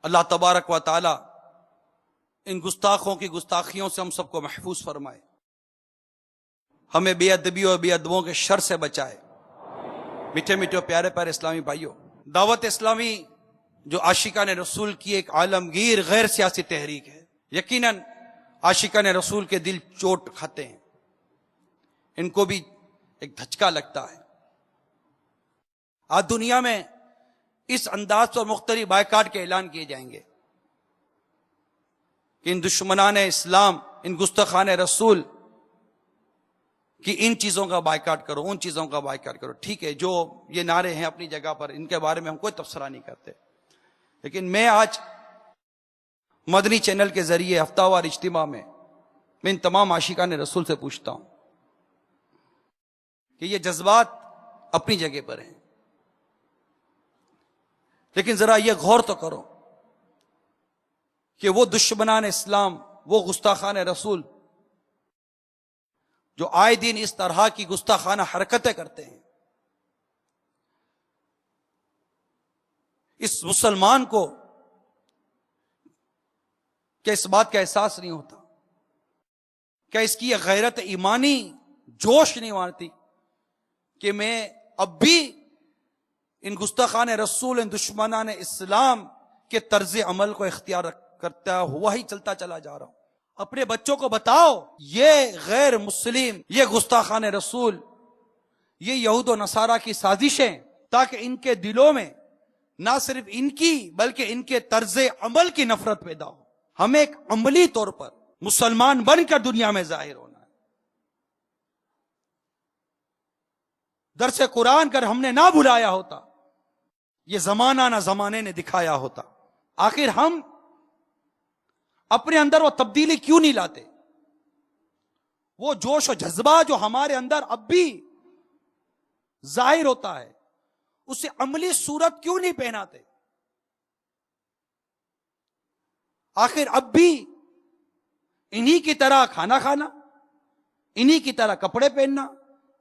اللہ تبارک و تعالی ان گستاخوں کی گستاخیوں سے ہم سب کو محفوظ فرمائے، ہمیں بے ادبی اور بے ادبوں کے شر سے بچائے۔ میٹھے میٹھے پیارے پیارے اسلامی بھائیوں، دعوت اسلامی جو عاشقان رسول کی ایک عالمگیر غیر سیاسی تحریک ہے، یقیناً عاشقان رسول کے دل چوٹ کھاتے ہیں، ان کو بھی ایک دھچکا لگتا ہے۔ آج دنیا میں اس انداز پر مختلف بائیکاٹ کے اعلان کیے جائیں گے کہ ان دشمنان اسلام، ان گستاخان رسول کہ ان چیزوں کا بائیکاٹ کرو، ان چیزوں کا بائیکاٹ کرو۔ ٹھیک ہے، جو یہ نعرے ہیں اپنی جگہ پر، ان کے بارے میں ہم کوئی تبصرہ نہیں کرتے، لیکن میں آج مدنی چینل کے ذریعے ہفتہ وار اجتماع میں ان تمام عاشقان رسول سے پوچھتا ہوں کہ یہ جذبات اپنی جگہ پر ہیں، لیکن ذرا یہ غور تو کرو کہ وہ دشمنان اسلام، وہ گستاخان رسول جو آئے دن اس طرح کی گستاخانہ حرکتیں کرتے ہیں، اس مسلمان کو کیا اس بات کا احساس نہیں ہوتا؟ کیا اس کی یہ غیرت ایمانی جوش نہیں مارتی کہ میں اب بھی ان گستاخان رسول، ان دشمنان اسلام کے طرز عمل کو اختیار کرتا ہوا ہی چلتا چلا جا رہا ہوں؟ اپنے بچوں کو بتاؤ یہ غیر مسلم، یہ گستاخان رسول، یہ یہود و نصارہ کی سازشیں، تاکہ ان کے دلوں میں نہ صرف ان کی بلکہ ان کے طرز عمل کی نفرت پیدا ہو۔ ہمیں ایک عملی طور پر مسلمان بن کر دنیا میں ظاہر ہونا ہے۔ درس قرآن کر ہم نے نہ بھلایا ہوتا، یہ زمانہ نہ زمانے نے دکھایا ہوتا۔ آخر ہم اپنے اندر وہ تبدیلی کیوں نہیں لاتے؟ وہ جوش و جذبہ جو ہمارے اندر اب بھی ظاہر ہوتا ہے، اسے عملی صورت کیوں نہیں پہناتے؟ آخر اب بھی انہی کی طرح کھانا کھانا، انہی کی طرح کپڑے پہننا،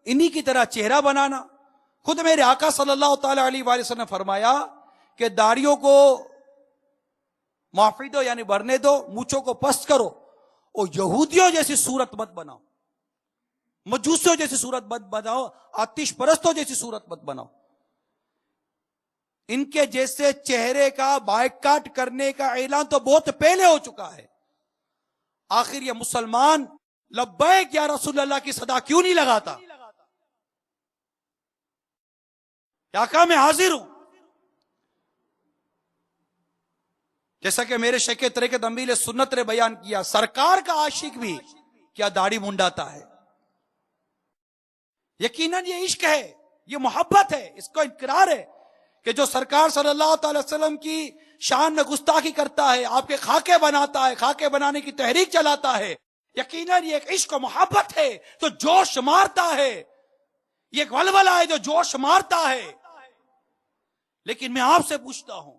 انہی کی طرح چہرہ بنانا۔ خود میرے آقا صلی اللہ تعالی علیہ وآلہ وسلم نے فرمایا کہ داڑھیوں کو معافی دو، یعنی بھرنے دو، مونچھوں کو پست کرو، اور یہودیوں جیسی صورت مت بناؤ، مجوسیوں جیسی صورت مت بناؤ، آتش پرستوں جیسی صورت مت بناؤ۔ ان کے جیسے چہرے کا بائیکاٹ کرنے کا اعلان تو بہت پہلے ہو چکا ہے۔ آخر یہ مسلمان لبیک یا رسول اللہ کی صدا کیوں نہیں لگاتا؟ آقا میں حاضر ہوں۔ جیسا کہ میرے شیخ طریقت امیر سنت نے بیان کیا، سرکار کا عاشق بھی کیا داڑھی منڈاتا ہے؟ یقیناً یہ عشق ہے، یہ محبت ہے، اس کو انکرار ہے کہ جو سرکار صلی اللہ تعالی وسلم کی شان میں گستاخی کرتا ہے، آپ کے خاکے بناتا ہے، خاکے بنانے کی تحریک چلاتا ہے، یقیناً یہ ایک عشق و محبت ہے جو جوش مارتا ہے، یہ ایک ولولہ ہے جو جوش مارتا ہے۔ لیکن میں آپ سے پوچھتا ہوں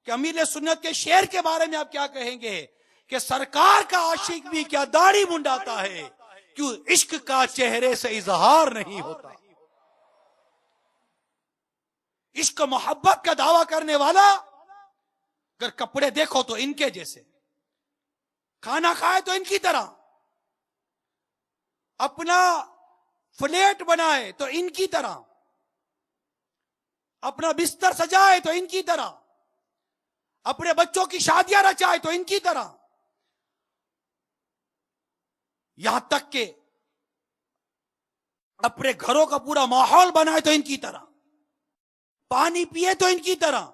کہ امیر سنت کے شعر کے بارے میں آپ کیا کہیں گے کہ سرکار کا عاشق بھی کیا داڑھی منڈاتا ہے؟ کیوں عشق کا چہرے سے اظہار نہیں ہوتا؟ عشق و محبت کا دعویٰ کرنے والا اگر کپڑے دیکھو تو ان کے جیسے، کھانا کھائے تو ان کی طرح، اپنا فلیٹ بنائے تو ان کی طرح، اپنا بستر سجائے تو ان کی طرح، اپنے بچوں کی شادیاں رچائے تو ان کی طرح، یہاں تک کہ اپنے گھروں کا پورا ماحول بنائے تو ان کی طرح، پانی پیے تو ان کی طرح،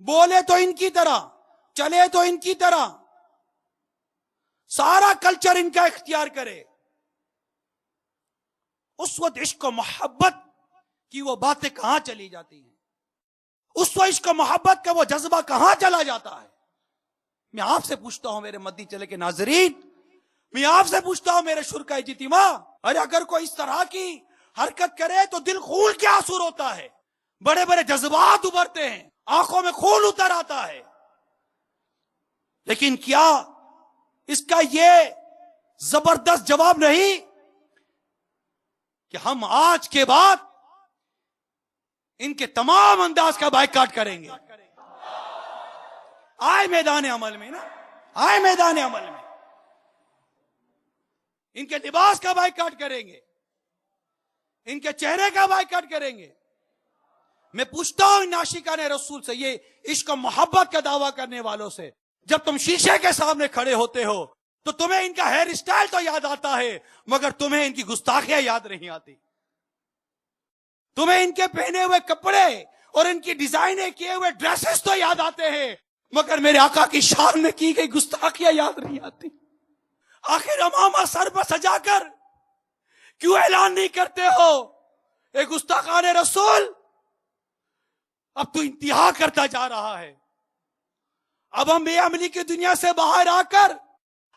بولے تو ان کی طرح، چلے تو ان کی طرح، سارا کلچر ان کا اختیار کرے۔ اس وقت عشق و محبت کی وہ باتیں کہاں چلی جاتی ہیں؟ اس وقت عشق و محبت کا وہ جذبہ کہاں چلا جاتا ہے؟ میں آپ سے پوچھتا ہوں میرے مدنی چلے کے ناظرین، میں آپ سے پوچھتا ہوں میرے شرکائے اجتماع، ارے اگر کوئی اس طرح کی حرکت کرے تو دل خون کے آنسو ہوتا ہے، بڑے بڑے جذبات ابھرتے ہیں، آنکھوں میں خون اتر آتا ہے. لیکن کیا اس کا یہ زبردست جواب نہیں کہ ہم آج کے بعد ان کے تمام انداز کا بائیکاٹ کریں گے؟ آئے میدان عمل میں نا، آئے میدان عمل میں، ان کے لباس کا بائیکاٹ کریں گے، ان کے چہرے کا بائیکاٹ کریں گے. میں پوچھتا ہوں ان عاشقان رسول سے، یہ عشق و محبت کا دعویٰ کرنے والوں سے، جب تم شیشے کے سامنے کھڑے ہوتے ہو تو تمہیں ان کا ہیئر اسٹائل تو یاد آتا ہے، مگر تمہیں ان کی گستاخیاں یاد نہیں آتی. تمہیں ان کے پہنے ہوئے کپڑے اور ان کی ڈیزائنیں کیے ہوئے ڈریسز تو یاد آتے ہیں، مگر میرے آقا کی شان میں کی گئی گستاخیاں یاد نہیں آتی. آخر امامہ سر پر سجا کر کیوں اعلان نہیں کرتے ہو اے گستاخان رسول؟ اب تو انتہا کرتا جا رہا ہے. اب ہم بے عملی کی دنیا سے باہر آ کر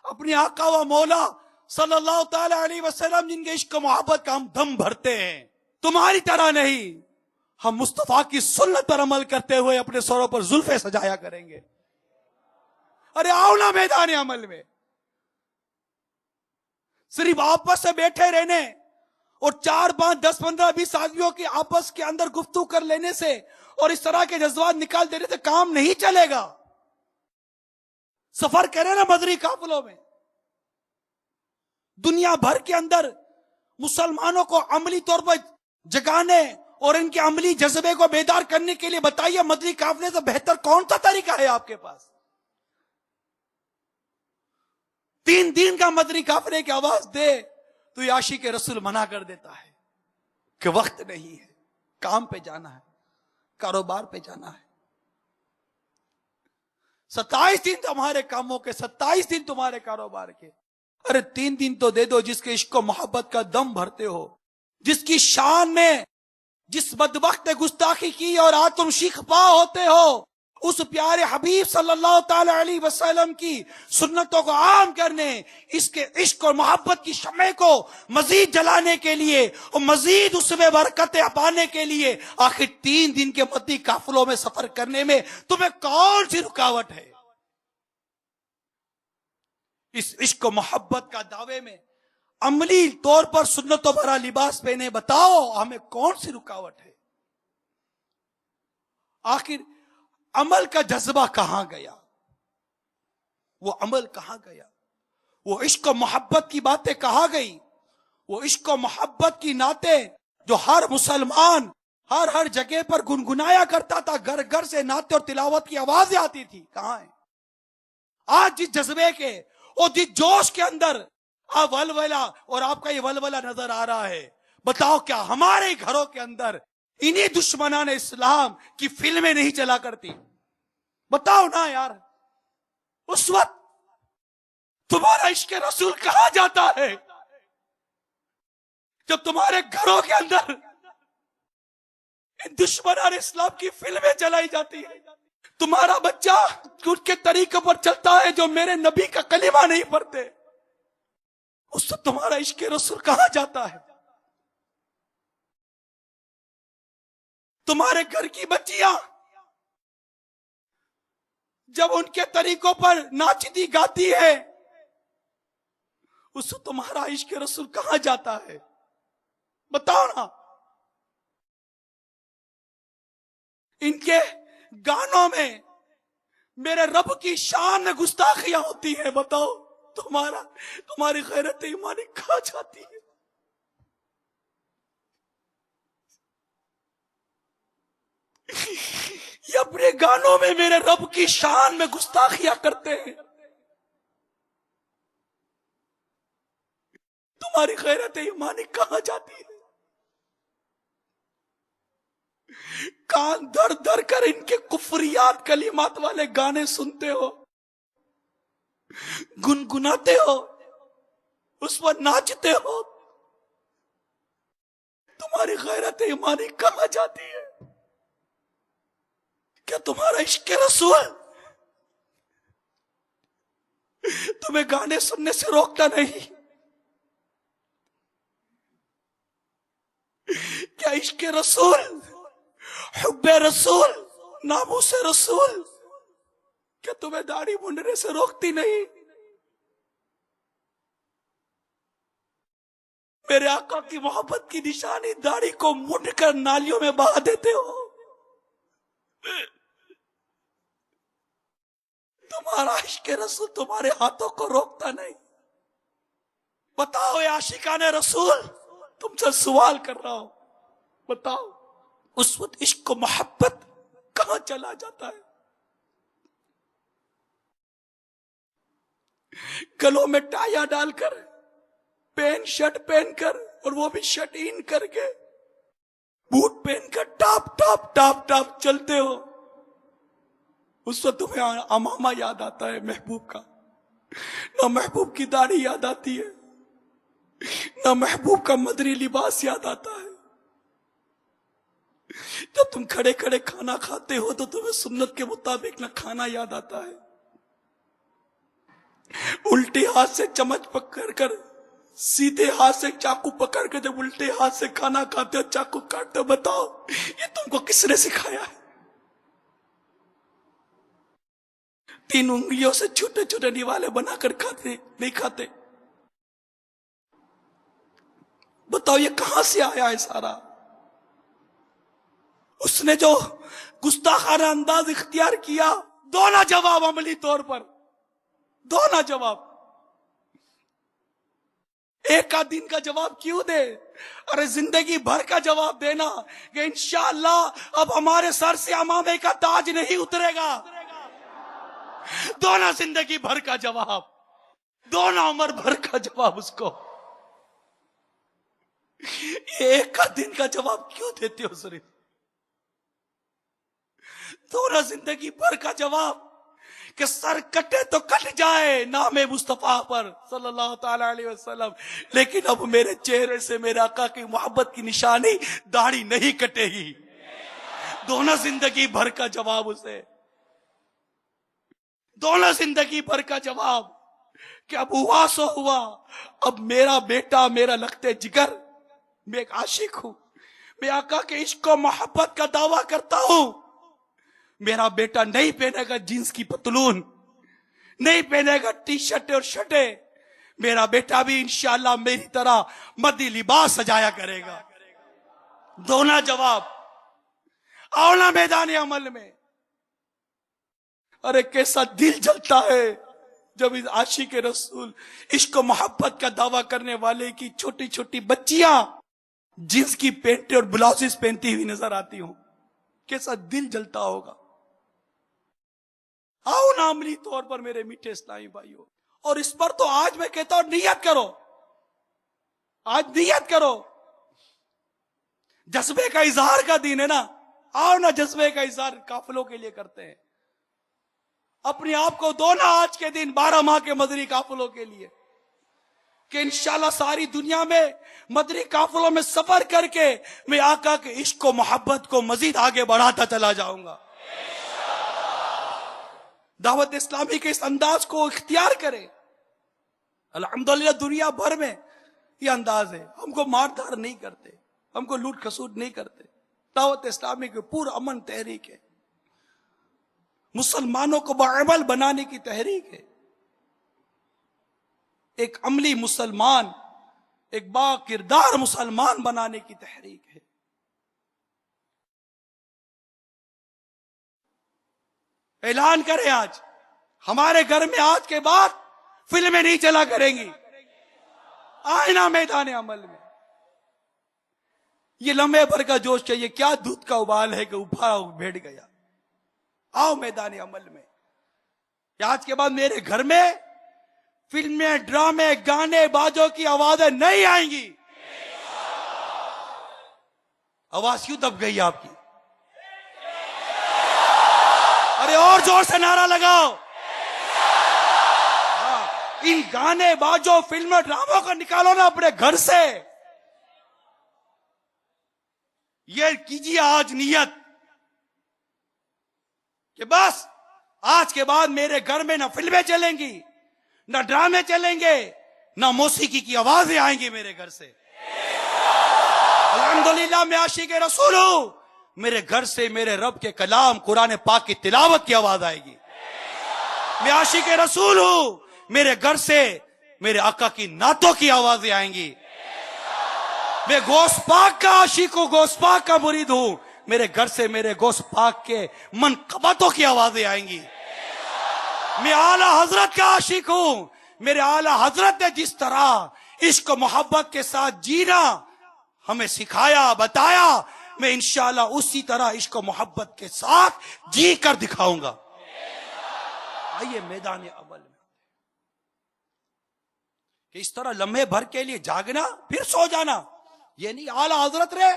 اپنے آقا و مولا صلی اللہ تعالی علیہ وسلم جن کے عشق و محبت کا ہم دم بھرتے ہیں، تمہاری طرح نہیں، ہم مصطفیٰ کی سنت پر عمل کرتے ہوئے اپنے سروں پر زلفیں سجایا کریں گے. ارے آؤ نا میدان عمل میں. صرف آپس سے بیٹھے رہنے اور 4 5 10 15 20 آدمیوں کے آپس کے اندر گفتگو کر لینے سے اور اس طرح کے جذبات نکال دینے سے کام نہیں چلے گا. سفر کرے نا مدری قافلوں میں، دنیا بھر کے اندر مسلمانوں کو عملی طور پر جگانے اور ان کے عملی جذبے کو بیدار کرنے کے لیے بتائیے مدری قافلے سے بہتر کون سا طریقہ ہے آپ کے پاس؟ 3 دن کا مدری قافلے کی آواز دے تو یہ عاشق رسول منع کر دیتا ہے کہ وقت نہیں ہے، کام پہ جانا ہے، کاروبار پہ جانا ہے. 27 دن تمہارے کاموں کے، 27 دن تمہارے کاروبار کے. ارے 3 دن تو دے دو جس کے عشق و محبت کا دم بھرتے ہو، جس کی شان میں جس بدبخت نے گستاخی کی اور آج تم شیخ پا ہوتے ہو، اس پیارے حبیب صلی اللہ تعالی علیہ وسلم کی سنتوں کو عام کرنے، اس کے عشق اور محبت کی شمع کو مزید جلانے کے لیے اور مزید اس میں برکتیں پانے کے لیے آخر 3 دن کے مدی قافلوں میں سفر کرنے میں تمہیں کون سی رکاوٹ ہے؟ اس عشق و محبت کا دعوے میں عملی طور پر سنتوں بھرا لباس پہنے، بتاؤ ہمیں کون سی رکاوٹ ہے؟ آخر عمل کا جذبہ کہاں گیا؟ وہ عمل کہاں گیا؟ وہ عشق و محبت کی باتیں کہاں گئی؟ وہ عشق و محبت کی نعتیں جو ہر مسلمان ہر جگہ پر گنگنایا کرتا تھا، گھر گھر سے نعتیں اور تلاوت کی آوازیں آتی تھی، کہاں ہیں؟ آج جس جذبے کے اور جس جوش کے اندر آپ ولولہ اور آپ کا یہ ولولہ نظر آ رہا ہے، بتاؤ کیا ہمارے گھروں کے اندر انہی دشمنان اسلام کی فلمیں نہیں چلا کرتی؟ بتاؤ نا یار. اس وقت تمہارا عشق رسول کہاں جاتا ہے جب تمہارے گھروں کے اندر ان دشمنان اسلام کی فلمیں چلائی جاتی ہیں؟ تمہارا بچہ ان کے طریقے پر چلتا ہے جو میرے نبی کا کلمہ نہیں پڑھتے، اس وقت تمہارا عشق رسول کہاں جاتا ہے؟ تمہارے گھر کی بچیاں جب ان کے طریقوں پر ناچتی گاتی ہے، اس وقت تمہارا عشق رسول کہاں جاتا ہے؟ بتاؤ نا. ان کے گانوں میں میرے رب کی شان میں گستاخیاں ہوتی ہیں، بتاؤ تمہاری غیرت ایمانی کہاں جاتی ہے؟ یہ اپنے گانوں میں میرے رب کی شان میں گستاخیاں کرتے ہیں، تمہاری غیرت ایمانی کہاں جاتی ہے؟ کان دھر دھر کر ان کے کفریات کلمات والے گانے سنتے ہو، گنگناتے ہو، اس پر ناچتے ہو، تمہاری غیرت ایمانی کہاں جاتی ہے؟ کیا تمہارا عشق رسول تمہیں گانے سننے سے روکتا نہیں؟ کیا عشق رسول، حب رسول، ناموس رسول کیا تمہیں داڑھی منڈنے سے روکتی نہیں؟ میرے آقا کی محبت کی نشانی داڑھی کو منڈ کر نالیوں میں بہا دیتے ہو۔ تمہارا عشق رسول تمہارے ہاتھوں کو روکتا نہیں۔ بتاؤ اے عاشقان رسول، تم سے سوال کر رہا ہوں، بتاؤ اس وقت عشق و محبت کہاں چلا جاتا ہے؟ گلوں میں ٹائیاں ڈال کر، پین شرٹ پہن کر، اور وہ بھی شرٹ ان کر کے، بوٹ پہن کر ٹاپ ٹاپ ٹاپ ٹاپ چلتے ہو۔ اس وقت تمہیں امامہ یاد آتا ہے محبوب کا، نہ محبوب کی داڑھی یاد آتی ہے، نہ محبوب کا مدری لباس یاد آتا ہے۔ جب تم کھڑے کھڑے کھانا کھاتے ہو تو تمہیں سنت کے مطابق نہ کھانا یاد آتا ہے، الٹے ہاتھ سے چمچ پکڑ کر، سیدھے ہاتھ سے چاقو پکڑ کے جب الٹے ہاتھ سے کھانا کھاتے ہو، چاقو کاٹتے ہو، بتاؤ یہ تم کو کس نے سکھایا ہے؟ 3 انگلیوں سے چھوٹے چھوٹے نوالے بنا کر کھاتے نہیں کھاتے؟ بتاؤ یہ کہاں سے آیا ہے سارا؟ اس نے جو گستاخانہ انداز اختیار کیا، دو نہ جواب عملی طور پر، دو نہ جواب، ایک آدھ دن کا جواب کیوں دے؟ ارے زندگی بھر کا جواب دینا کہ انشاءاللہ اب ہمارے سر سے امامے کا تاج نہیں اترے گا۔ دو نہ زندگی بھر کا جواب، دو نہ عمر بھر کا جواب اس کو۔ ایک آدھ دن کا جواب کیوں دیتے ہو صرف؟ دو نہ زندگی بھر کا جواب کہ سر کٹے تو کٹ جائے نام مصطفیٰ پر صلی اللہ تعالی علیہ وسلم، لیکن اب میرے چہرے سے میرے آقا کی محبت کی نشانی داڑھی نہیں کٹے گی۔ دونوں زندگی بھر کا جواب اسے، دونوں زندگی بھر کا جواب کہ اب ہوا سو ہوا، اب میرا بیٹا میرا لگتے جگر، میں ایک عاشق ہوں، میں آقا کے عشق و محبت کا دعویٰ کرتا ہوں، میرا بیٹا نہیں پہنے گا جینس کی پتلون، نہیں پہنے گا ٹی شرٹ اور شرٹیں، میرا بیٹا بھی انشاءاللہ میری طرح مدی لباس سجایا کرے گا۔ دونوں جواب، آؤ نا میدان عمل میں۔ ارے کیسا دل جلتا ہے جب اس عاشق رسول، عشق و محبت کا دعویٰ کرنے والے کی چھوٹی چھوٹی بچیاں جینس کی پینٹیں اور بلاؤزز پہنتی ہوئی نظر آتی ہوں، کیسا دل جلتا ہوگا۔ آؤ نا عملی طور پر میرے میٹھے اسلامی بھائیوں، اور اس پر تو آج میں کہتا ہوں نیت کرو، آج نیت کرو۔ جذبے کا اظہار کا دین ہے نا، آؤ نا جذبے کا اظہار قافلوں کے لیے کرتے ہیں، اپنے آپ کو دو نا آج کے دن 12 ماہ کے مدنی قافلوں کے لیے، کہ انشاءاللہ ساری دنیا میں مدنی قافلوں میں سفر کر کے میں آقا کے عشق و محبت کو مزید آگے بڑھاتا چلا جاؤں گا۔ دعوت اسلامی کے اس انداز کو اختیار کرے۔ الحمدللہ دنیا بھر میں یہ انداز ہے، ہم کو مار دھار نہیں کرتے، ہم کو لوٹ کھسوٹ نہیں کرتے۔ دعوت اسلامی کے پور امن تحریک ہے، مسلمانوں کو باعمل بنانے کی تحریک ہے، ایک عملی مسلمان، ایک با کردار مسلمان بنانے کی تحریک ہے۔ اعلان کریں آج ہمارے گھر میں آج کے بعد فلمیں نہیں چلا کریں گی، آئینہ میدان عمل میں۔ یہ لمحے بھر کا جوش چاہیے، کیا دودھ کا ابال ہے کہ ابھرا بیٹھ گیا۔ آؤ میدان عمل میں، آج کے بعد میرے گھر میں فلمیں، ڈرامے، گانے، باجوں کی آوازیں نہیں آئیں گی۔ آواز کیوں دب گئی آپ کی؟ ارے اور زور سے نعرہ لگاؤ۔ ان گانے، باجوں، فلموں، ڈراموں کو نکالو نا اپنے گھر سے۔ یہ کیجیے آج نیت کہ بس آج کے بعد میرے گھر میں نہ فلمیں چلیں گی، نہ ڈرامے چلیں گے، نہ موسیقی کی آوازیں آئیں گی میرے گھر سے۔ الحمدللہ میں عاشق رسول ہوں، میرے گھر سے میرے رب کے کلام قرآن پاک کی تلاوت کی آواز آئے گی۔ میں عاشق رسول ہوں، میرے گھر سے میرے آقا کی نعتوں کی آوازیں آئیں گی۔ میں گوشت پاک کا عاشق ہوں، گوشت پاک کا مرید ہوں، میرے گھر سے میرے گوشت پاک کے منقبتوں کی آوازیں آئیں گی۔ میں اعلی حضرت کا عاشق ہوں، میرے اعلی حضرت نے جس طرح عشق و محبت کے ساتھ جینا ہمیں سکھایا بتایا، میں انشاءاللہ اسی طرح عشق و محبت کے ساتھ جی کر دکھاؤں گا۔ آئیے میدان عمل میں کہ اس طرح لمحے بھر کے لیے جاگنا پھر سو جانا یہ نہیں۔ اعلی حضرت رہے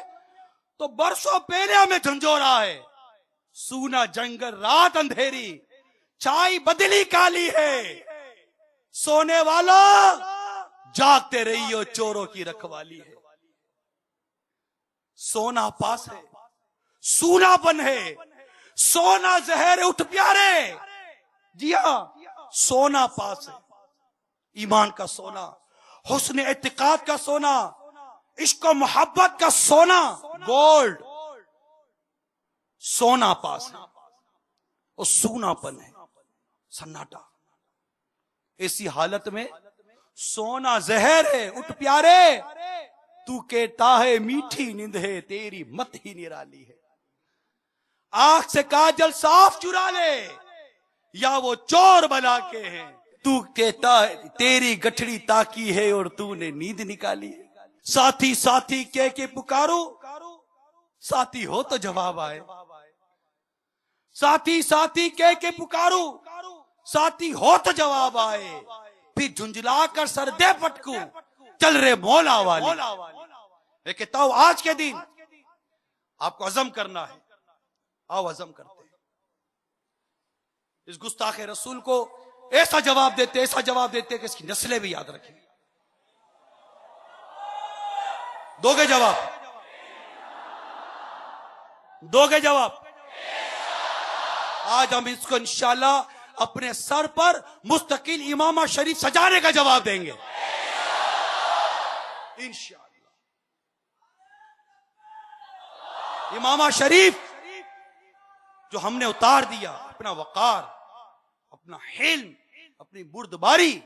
تو برسوں پہلے ہمیں جھنجھوڑا ہے، سونا جنگل رات اندھیری، چائے بدلی کالی ہے، سونے والا جاگتے رہیو چوروں کی رکھوالی ہے۔ سونا پاس ہے، سونا پن ہے، سونا زہر اٹھ پیارے، جی ہاں سونا پاس ہے، ایمان کا سونا، حسن اعتقاد کا سونا، عشق و محبت کا سونا، گولڈ سونا پاس ہے، اور سونا پن ہے، سناٹا۔ ایسی حالت میں سونا زہر ہے، اٹھ پیارے، تو کہتا ہے میٹھی نیند ہے، تیری مت ہی نرالی ہے۔ آنکھ سے کاجل صاف چرا لے، یا وہ چور بنا کے ہیں، تو کہتا ہے تیری گٹھڑی تاکی ہے اور تو نے نیند نکالی ہے۔ ساتھی ساتھی کہہ کے پکارو، ساتھی ہو تو جواب آئے، ساتھی ساتھی کہہ کے پکارو، ساتھی ہو تو جواب آئے، پھر جھنجلا کر سر دے پٹکو، چل رہے مولا والی۔ میں کہتا ہوں آج کے دن آپ کو عزم کرنا ہے، آؤ عزم کرتے ہیں، اس گستاخ رسول کو ایسا جواب دیتے کہ اس کی نسلیں بھی یاد رکھیں۔ دو گے جواب؟ دو گے جواب؟ آج ہم اس کو انشاءاللہ اپنے سر پر مستقل امامہ شریف سجانے کا جواب دیں گے انشاءاللہ۔ امامہ شریف جو ہم نے اتار دیا، اپنا وقار، اپنا حلم، اپنی بردباری،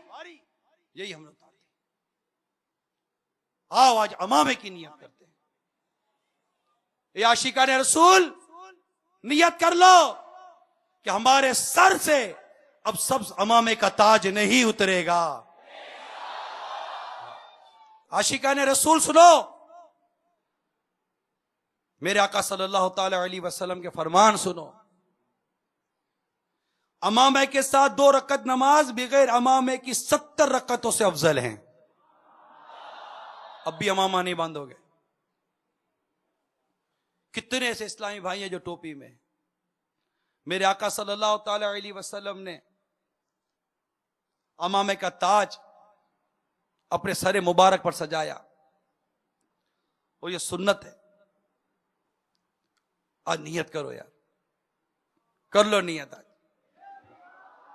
یہی ہم نے اتار دیا۔ آؤ آج امامے کی نیت کرتے ہیں۔ اے عاشقان رسول، نیت کر لو کہ ہمارے سر سے اب سبز امامے کا تاج نہیں اترے گا۔ عاشقان رسول سنو، میرے آقا صلی اللہ تعالی علیہ وسلم کے فرمان سنو، امامے کے ساتھ 2 رکعت نماز بغیر امامے کی 70 رکعتوں سے افضل ہیں۔ اب بھی امامہ نہیں باندھو گے؟ کتنے ایسے اسلامی بھائی ہیں جو ٹوپی میں؟ میرے آقا صلی اللہ تعالی علیہ وسلم نے امامے کا تاج اپنے سر مبارک پر سجایا، اور یہ سنت ہے۔ آج نیت کرو یار، کر لو نیت آج۔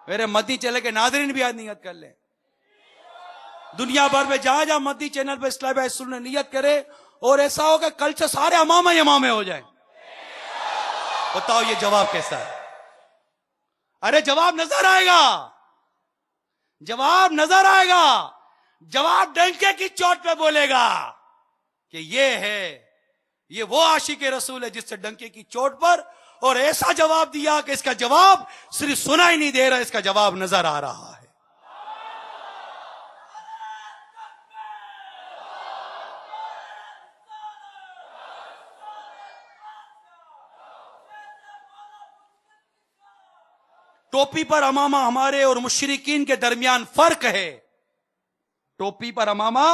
میرے مدی چلے کے ناظرین بھی آج نیت کر لیں، دنیا بھر میں جہاں جہاں مدی چینل پہ اسلامی بھائی سننے نیت کرے، اور ایسا ہو کہ کل سے سارے امامہ ہی امامے ہو جائیں۔ بتاؤ یہ جواب کیسا ہے؟ ارے جواب نظر آئے گا، جواب نظر آئے گا، جواب ڈنکے کی چوٹ پہ بولے گا کہ یہ ہے، یہ وہ عاشق رسول ہے جس سے ڈنکے کی چوٹ پر اور ایسا جواب دیا کہ اس کا جواب صرف سنا ہی نہیں دے رہا، اس کا جواب نظر آ رہا ہے۔ ٹوپی پر امامہ ہمارے اور مشرکین کے درمیان فرق ہے۔ ٹوپی پر امامہ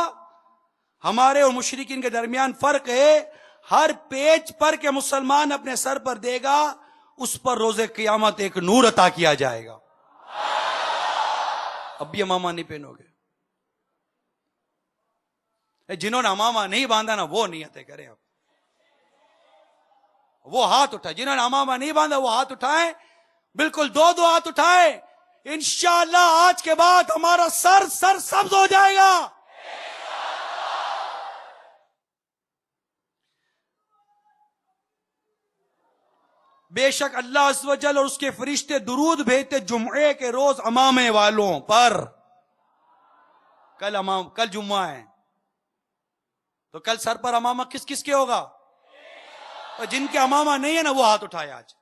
ہمارے اور مشرکین کے درمیان فرق ہے۔ ہر پیج پر کے مسلمان اپنے سر پر دے گا، اس پر روز قیامت ایک نور عطا کیا جائے گا۔ اب بھی امامہ نہیں پہنو گے؟ جنہوں نے امامہ نہیں باندھا نا وہ نیتیں کریں، اب وہ ہاتھ اٹھائے۔ جنہوں نے امامہ نہیں باندھا وہ ہاتھ اٹھائیں، بالکل 2 ہاتھ اٹھائے۔ انشاءاللہ آج کے بعد ہمارا سر سبز ہو جائے گا۔ بے شک اللہ عز و جل اور اس کے فرشتے درود بھیجتے جمعے کے روز امامے والوں پر. کل جمعہ ہے تو کل سر پر امامہ کس کس کے ہوگا؟ اور جن کے امامہ نہیں ہے نا وہ ہاتھ اٹھائے آج.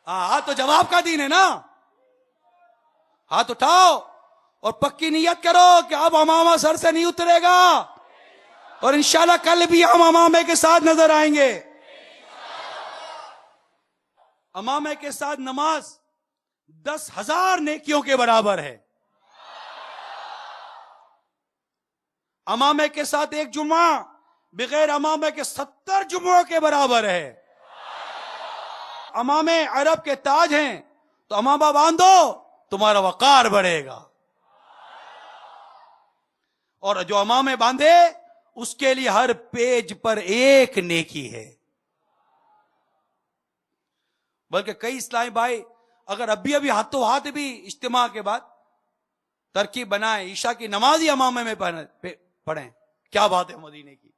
ہاں ہاتھ تو جواب کا دین ہے نا. ہاتھ اٹھاؤ اور پکی نیت کرو کہ اب امامہ سر سے نہیں اترے گا اور انشاءاللہ کل بھی ہم امامے کے ساتھ نظر آئیں گے. امامے کے ساتھ نماز 10,000 نیکیوں کے برابر ہے. امامے کے ساتھ ایک جمعہ بغیر امامے کے 70 جمعوں کے برابر ہے. امامے عرب کے تاج ہیں تو امامہ باندھو تمہارا وقار بڑھے گا. اور جو امامے باندھے اس کے لیے ہر پیج پر ایک نیکی ہے. بلکہ کئی اسلامی بھائی اگر ابھی ہاتھوں ہاتھ بھی اجتماع کے بعد ترکیب بنائیں عشاء کی نماز ہی امامے میں پڑھیں. کیا بات ہے مدینے کی.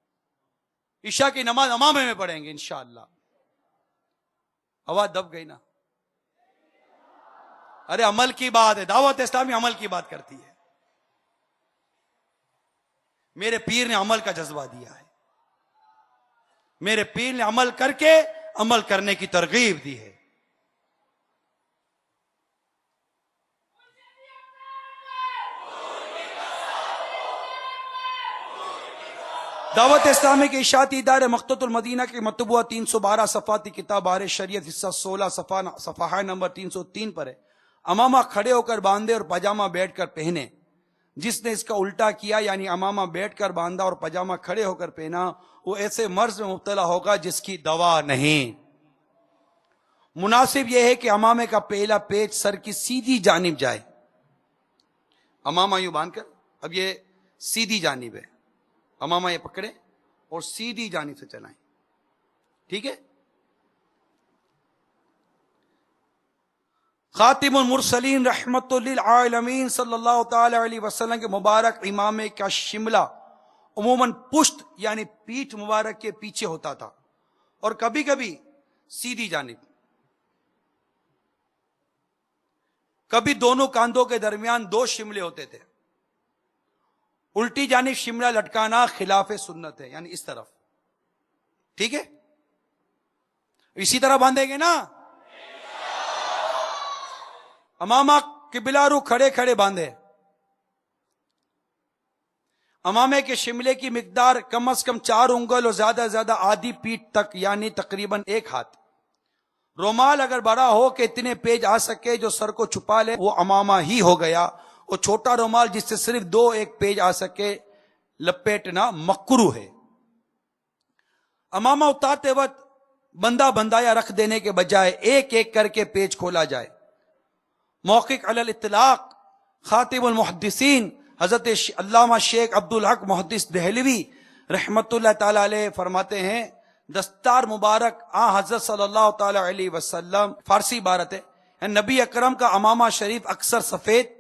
عشاء کی نماز امامے میں پڑھیں گے انشاءاللہ. آواز دب گئی نا. ارے عمل کی بات ہے. دعوت اسلامی عمل کی بات کرتی ہے. میرے پیر نے عمل کا جذبہ دیا ہے. میرے پیر نے عمل کر کے عمل کرنے کی ترغیب دی ہے. دعوت اسلامی کے اشاعتی ادارے مقتۃ المدینہ کے مطبوعہ 312 صفحاتی کتاب بار شریعت حصہ 16 صفحہ نمبر 303 پر ہے. امامہ کھڑے ہو کر باندھے اور پاجامہ بیٹھ کر پہنے. جس نے اس کا الٹا کیا یعنی امامہ بیٹھ کر باندھا اور پاجامہ کھڑے ہو کر پہنا وہ ایسے مرض میں مبتلا ہوگا جس کی دوا نہیں. مناسب یہ ہے کہ امامے کا پہلا پیچ سر کی سیدھی جانب جائے. امامہ یوں باندھ کر اب یہ سیدھی جانب ہے. امامہ یہ پکڑے اور سیدھی جانب سے چلائیں. ٹھیک ہے. خاتم المرسلین رحمت للعالمین صلی اللہ تعالی علیہ وسلم کے مبارک امامے کا شملہ عموماً پشت یعنی پیٹھ مبارک کے پیچھے ہوتا تھا اور کبھی کبھی سیدھی جانب. کبھی دونوں کاندھوں کے درمیان 2 شملے ہوتے تھے. الٹی جانب شملہ لٹکانا خلاف سنت ہے یعنی اس طرف. ٹھیک ہے. اسی طرح باندھیں گے نا. امامہ قبلہ رو کھڑے کھڑے باندھے. امامے کے شملے کی مقدار کم از کم 4 انگل اور زیادہ زیادہ آدھی پیٹھ تک یعنی تقریباً 1 ہاتھ. رومال اگر بڑا ہو کہ اتنے پیج آ سکے جو سر کو چھپا لے وہ امامہ ہی ہو گیا. اور چھوٹا رومال جس سے صرف 2-1 پیج آ سکے لپیٹنا مکروہ ہے. امامہ اتارتے وقت بندہ بندایا رکھ دینے کے بجائے ایک ایک کر کے پیج کھولا جائے. موقع علی الاطلاق خاتم المحدثین حضرت علامہ شیخ عبدالحق محدث دہلوی رحمت اللہ تعالی علیہ فرماتے ہیں دستار مبارک حضرت صلی اللہ تعالی علیہ وسلم فارسی عبارت ہے نبی اکرم کا امامہ شریف اکثر سفید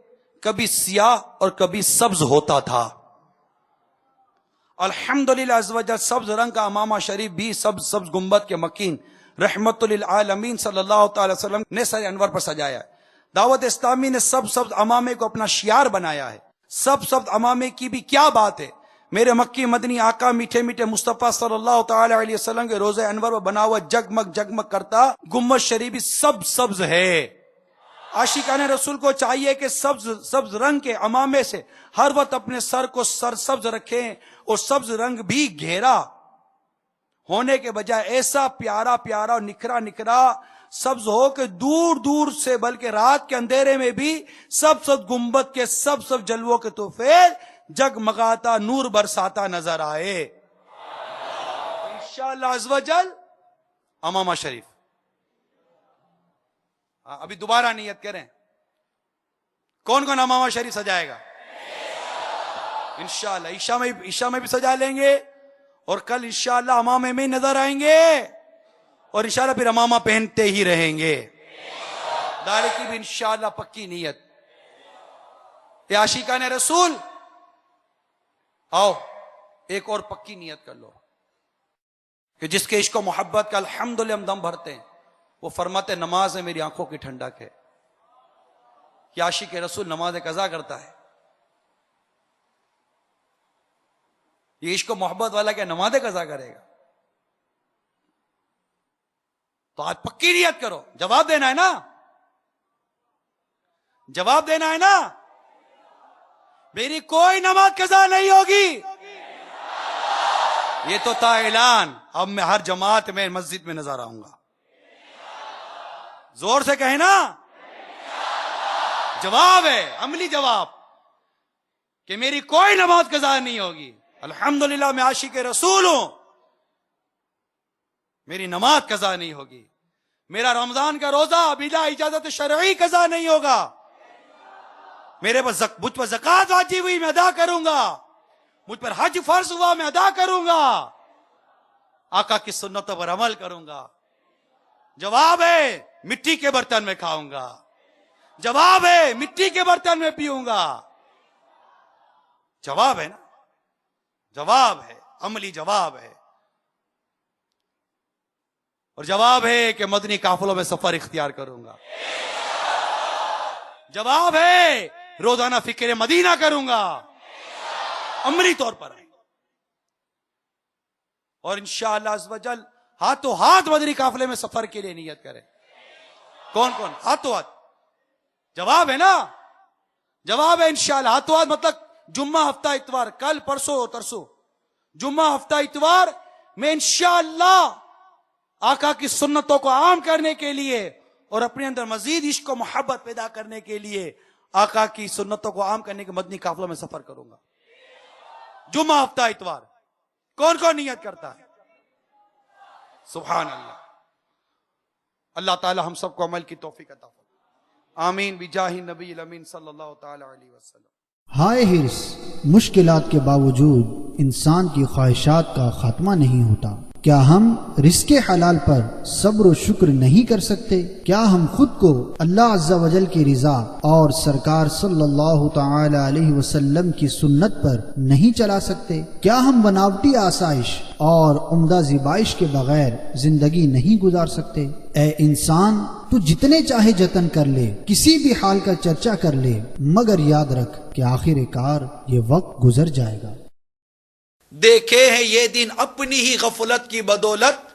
کبھی سیاہ اور کبھی سبز ہوتا تھا. الحمدللہ عز و جل سبز رنگ کا امامہ شریف بھی سبز گنبد کے مکین رحمت للعالمین صلی اللہ تعالی وسلم نے سر انور پر سجایا ہے. دعوت اسلامی نے سبز امامے کو اپنا شعار بنایا ہے. سبز امامے کی بھی کیا بات ہے. میرے مکی مدنی آقا میٹھے میٹھے مصطفیٰ صلی اللہ تعالی علیہ وسلم کے روزہ انور پر بنا ہوا جگمگ جگمگ کرتا گنبد شریف سبز ہے. عاشقان رسول کو چاہیے کہ سبز رنگ کے امامے سے ہر وقت اپنے سر کو سرسبز رکھیں اور سبز رنگ بھی گھیرا ہونے کے بجائے ایسا پیارا پیارا اور نکھرا نکھرا سبز ہو کہ دور دور سے بلکہ رات کے اندھیرے میں بھی سب گنبد کے سب جلووں کے توفیل جگمگاتا نور برساتا نظر آئے. انشاءاللہ عز و جل امامہ شریف. ابھی دوبارہ نیت کریں. کون کون امامہ شریف سجائے گا؟ انشاءاللہ عشاء میں بھی سجا لیں گے اور کل انشاءاللہ امامے میں نظر آئیں گے اور انشاءاللہ پھر امامہ پہنتے ہی رہیں گے. داڑھی کی بھی انشاءاللہ پکی نیت. یا عاشقان رسول آؤ ایک اور پکی نیت کر لو کہ جس کے عشق و محبت کا الحمدللہ ہم دم بھرتے ہیں وہ فرماتے نماز ہے میری آنکھوں کی ٹھنڈک ہے. کہ عاشق رسول نماز قضا کرتا ہے. یہ عشق و محبت والا کیا نماز قضا کرے گا؟ تو آج پکی نیت کرو. جواب دینا ہے نا؟ جواب دینا ہے نا؟ میری کوئی نماز قضا نہیں ہوگی. یہ تو تھا اعلان. اب میں ہر جماعت میں مسجد میں نظر آؤں گا. زور سے کہیں نا. جواب ہے, عملی جواب, کہ میری کوئی نماز قضا نہیں ہوگی. الحمدللہ میں عاشق رسول ہوں, میری نماز قضا نہیں ہوگی. میرا رمضان کا روزہ بلا اجازت شرعی قضا نہیں ہوگا. میرے پر مجھ پر زکوٰۃ واجب ہوئی میں ادا کروں گا. مجھ پر حج فرض ہوا میں ادا کروں گا. آقا کی سنتوں پر عمل کروں گا. جواب ہے مٹی کے برتن میں کھاؤں گا. جواب ہے مٹی کے برتن میں پیوں گا. جواب ہے نا؟ جواب ہے, عملی جواب ہے. اور جواب ہے کہ مدنی قافلوں میں سفر اختیار کروں گا. جواب ہے روزانہ فکر مدینہ کروں گا. عملی طور پر ہے. اور انشاءاللہ عز و جل ہاتھوں ہاتھ مدنی قافلے میں سفر کے لیے نیت کریں. کون کون؟ ہاتھوں ہاتھ. جواب ہے نا؟ جواب ہے انشاءاللہ. ہاتھوں ہاتھ مطلب جمعہ ہفتہ اتوار, کل پرسوں ترسوں جمعہ ہفتہ اتوار میں انشاءاللہ آقا کی سنتوں کو عام کرنے کے لیے اور اپنے اندر مزید عشق و محبت پیدا کرنے کے لیے آقا کی سنتوں کو عام کرنے کے مدنی قافلوں میں سفر کروں گا. جمعہ ہفتہ اتوار. کون کون نیت کرتا ہے؟ سبحان اللہ. اللہ تعالی ہم سب کو عمل کی توفیق عطا فرمائے. آمین بجاہ نبی الامین صلی اللہ تعالی علیہ وسلم. ہائے ہرس, مشکلات کے باوجود انسان کی خواہشات کا خاتمہ نہیں ہوتا. کیا ہم رزق حلال پر صبر و شکر نہیں کر سکتے؟ کیا ہم خود کو اللہ عز و جل کی رضا اور سرکار صلی اللہ تعالی علیہ وسلم کی سنت پر نہیں چلا سکتے؟ کیا ہم بناوٹی آسائش اور عمدہ زیبائش کے بغیر زندگی نہیں گزار سکتے؟ اے انسان, تو جتنے چاہے جتن کر لے, کسی بھی حال کا چرچا کر لے, مگر یاد رکھ کہ آخر کار یہ وقت گزر جائے گا. دیکھے ہیں یہ دن اپنی ہی غفلت کی بدولت,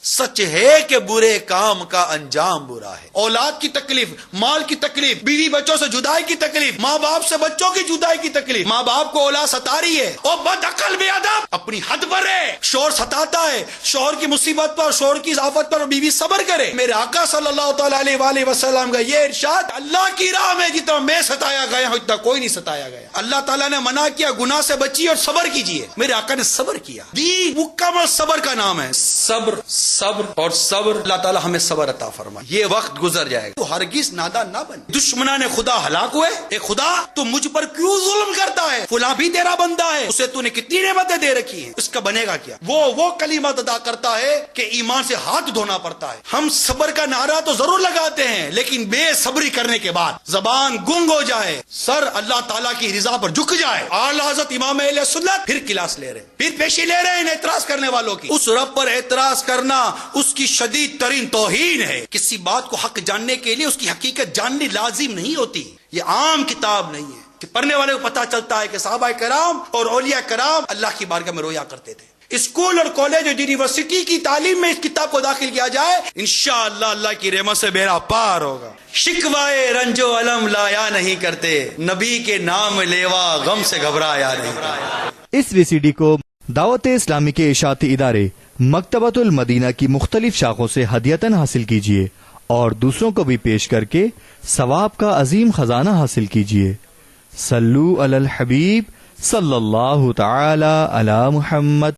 سچ ہے کہ برے کام کا انجام برا ہے. اولاد کی تکلیف, مال کی تکلیف, بیوی بچوں سے جدائی کی تکلیف, ماں باپ سے بچوں کی جدائی کی تکلیف, ماں باپ کو اولاد ستا رہی ہے, اور بد عقل بے ادب اپنی حد پر ہے. شوہر ستاتا ہے, شوہر کی مصیبت پر, شوہر کی آفت پر بیوی صبر کرے. میرے آقا صلی اللہ تعالی علیہ وآلہ وسلم کا یہ ارشاد, اللہ کی راہ میں جتنا میں ستایا گیا ہوں اتنا کوئی نہیں ستایا گیا. اللہ تعالیٰ نے منع کیا گناہ سے بچیے اور صبر کیجیے. میرے آقا نے صبر کیا. دین مکمل صبر کا نام ہے. صبر صبر اور صبر. اللہ تعالیٰ ہمیں صبر عطا فرمائے. یہ وقت گزر جائے گا. تو ہرگز نادان نہ بن. دشمنان خدا ہلاک ہوئے. اے خدا تو مجھ پر کیوں ظلم کرتا ہے؟ فلاں بھی تیرا بندہ ہے, اسے تو نے کتنی نعمتیں دے رکھی ہیں, اس کا بنے گا کیا؟ وہ کلمات ادا کرتا ہے کہ ایمان سے ہاتھ دھونا پڑتا ہے. ہم صبر کا نعرہ تو ضرور لگاتے ہیں, لیکن بے صبری کرنے کے بعد زبان گنگ ہو جائے, سر اللہ تعالیٰ کی رضا پر جھک جائے. اعلیٰ حضرت امام اہل سنت پھر کلاس لے رہے ہیں, پھر پیشی لے رہے ہیں اعتراض کرنے والوں کی. اس رب پر اعتراض کرنا اس کی شدید ترین توہین ہے. کسی بات کو حق جاننے کے لیے اس کی حقیقت جاننی لازم نہیں ہوتی. یہ عام کتاب نہیں ہے کہ پڑھنے والے کو پتہ چلتا ہے کہ صحابہ کرام اور اولیاء کرام اللہ کی بارگاہ میں رویا کرتے تھے. اسکول اور کالج اور یونیورسٹی کی تعلیم میں اس کتاب کو داخل کیا جائے, انشاءاللہ اللہ کی رحمت سے بیڑا پار ہوگا. شکوائے رنج و علم لایا نہیں کرتے, نبی کے نام لیوا غم سے گھبرایا نہیں. اس وی سی ڈی کو دعوت اسلامی کے اشاعتی ادارے مکتبۃ المدینہ کی مختلف شاخوں سے ہدیتاً حاصل کیجیے اور دوسروں کو بھی پیش کر کے ثواب کا عظیم خزانہ حاصل کیجیے. صلو علی الحبیب صلی اللہ تعالی علی محمد.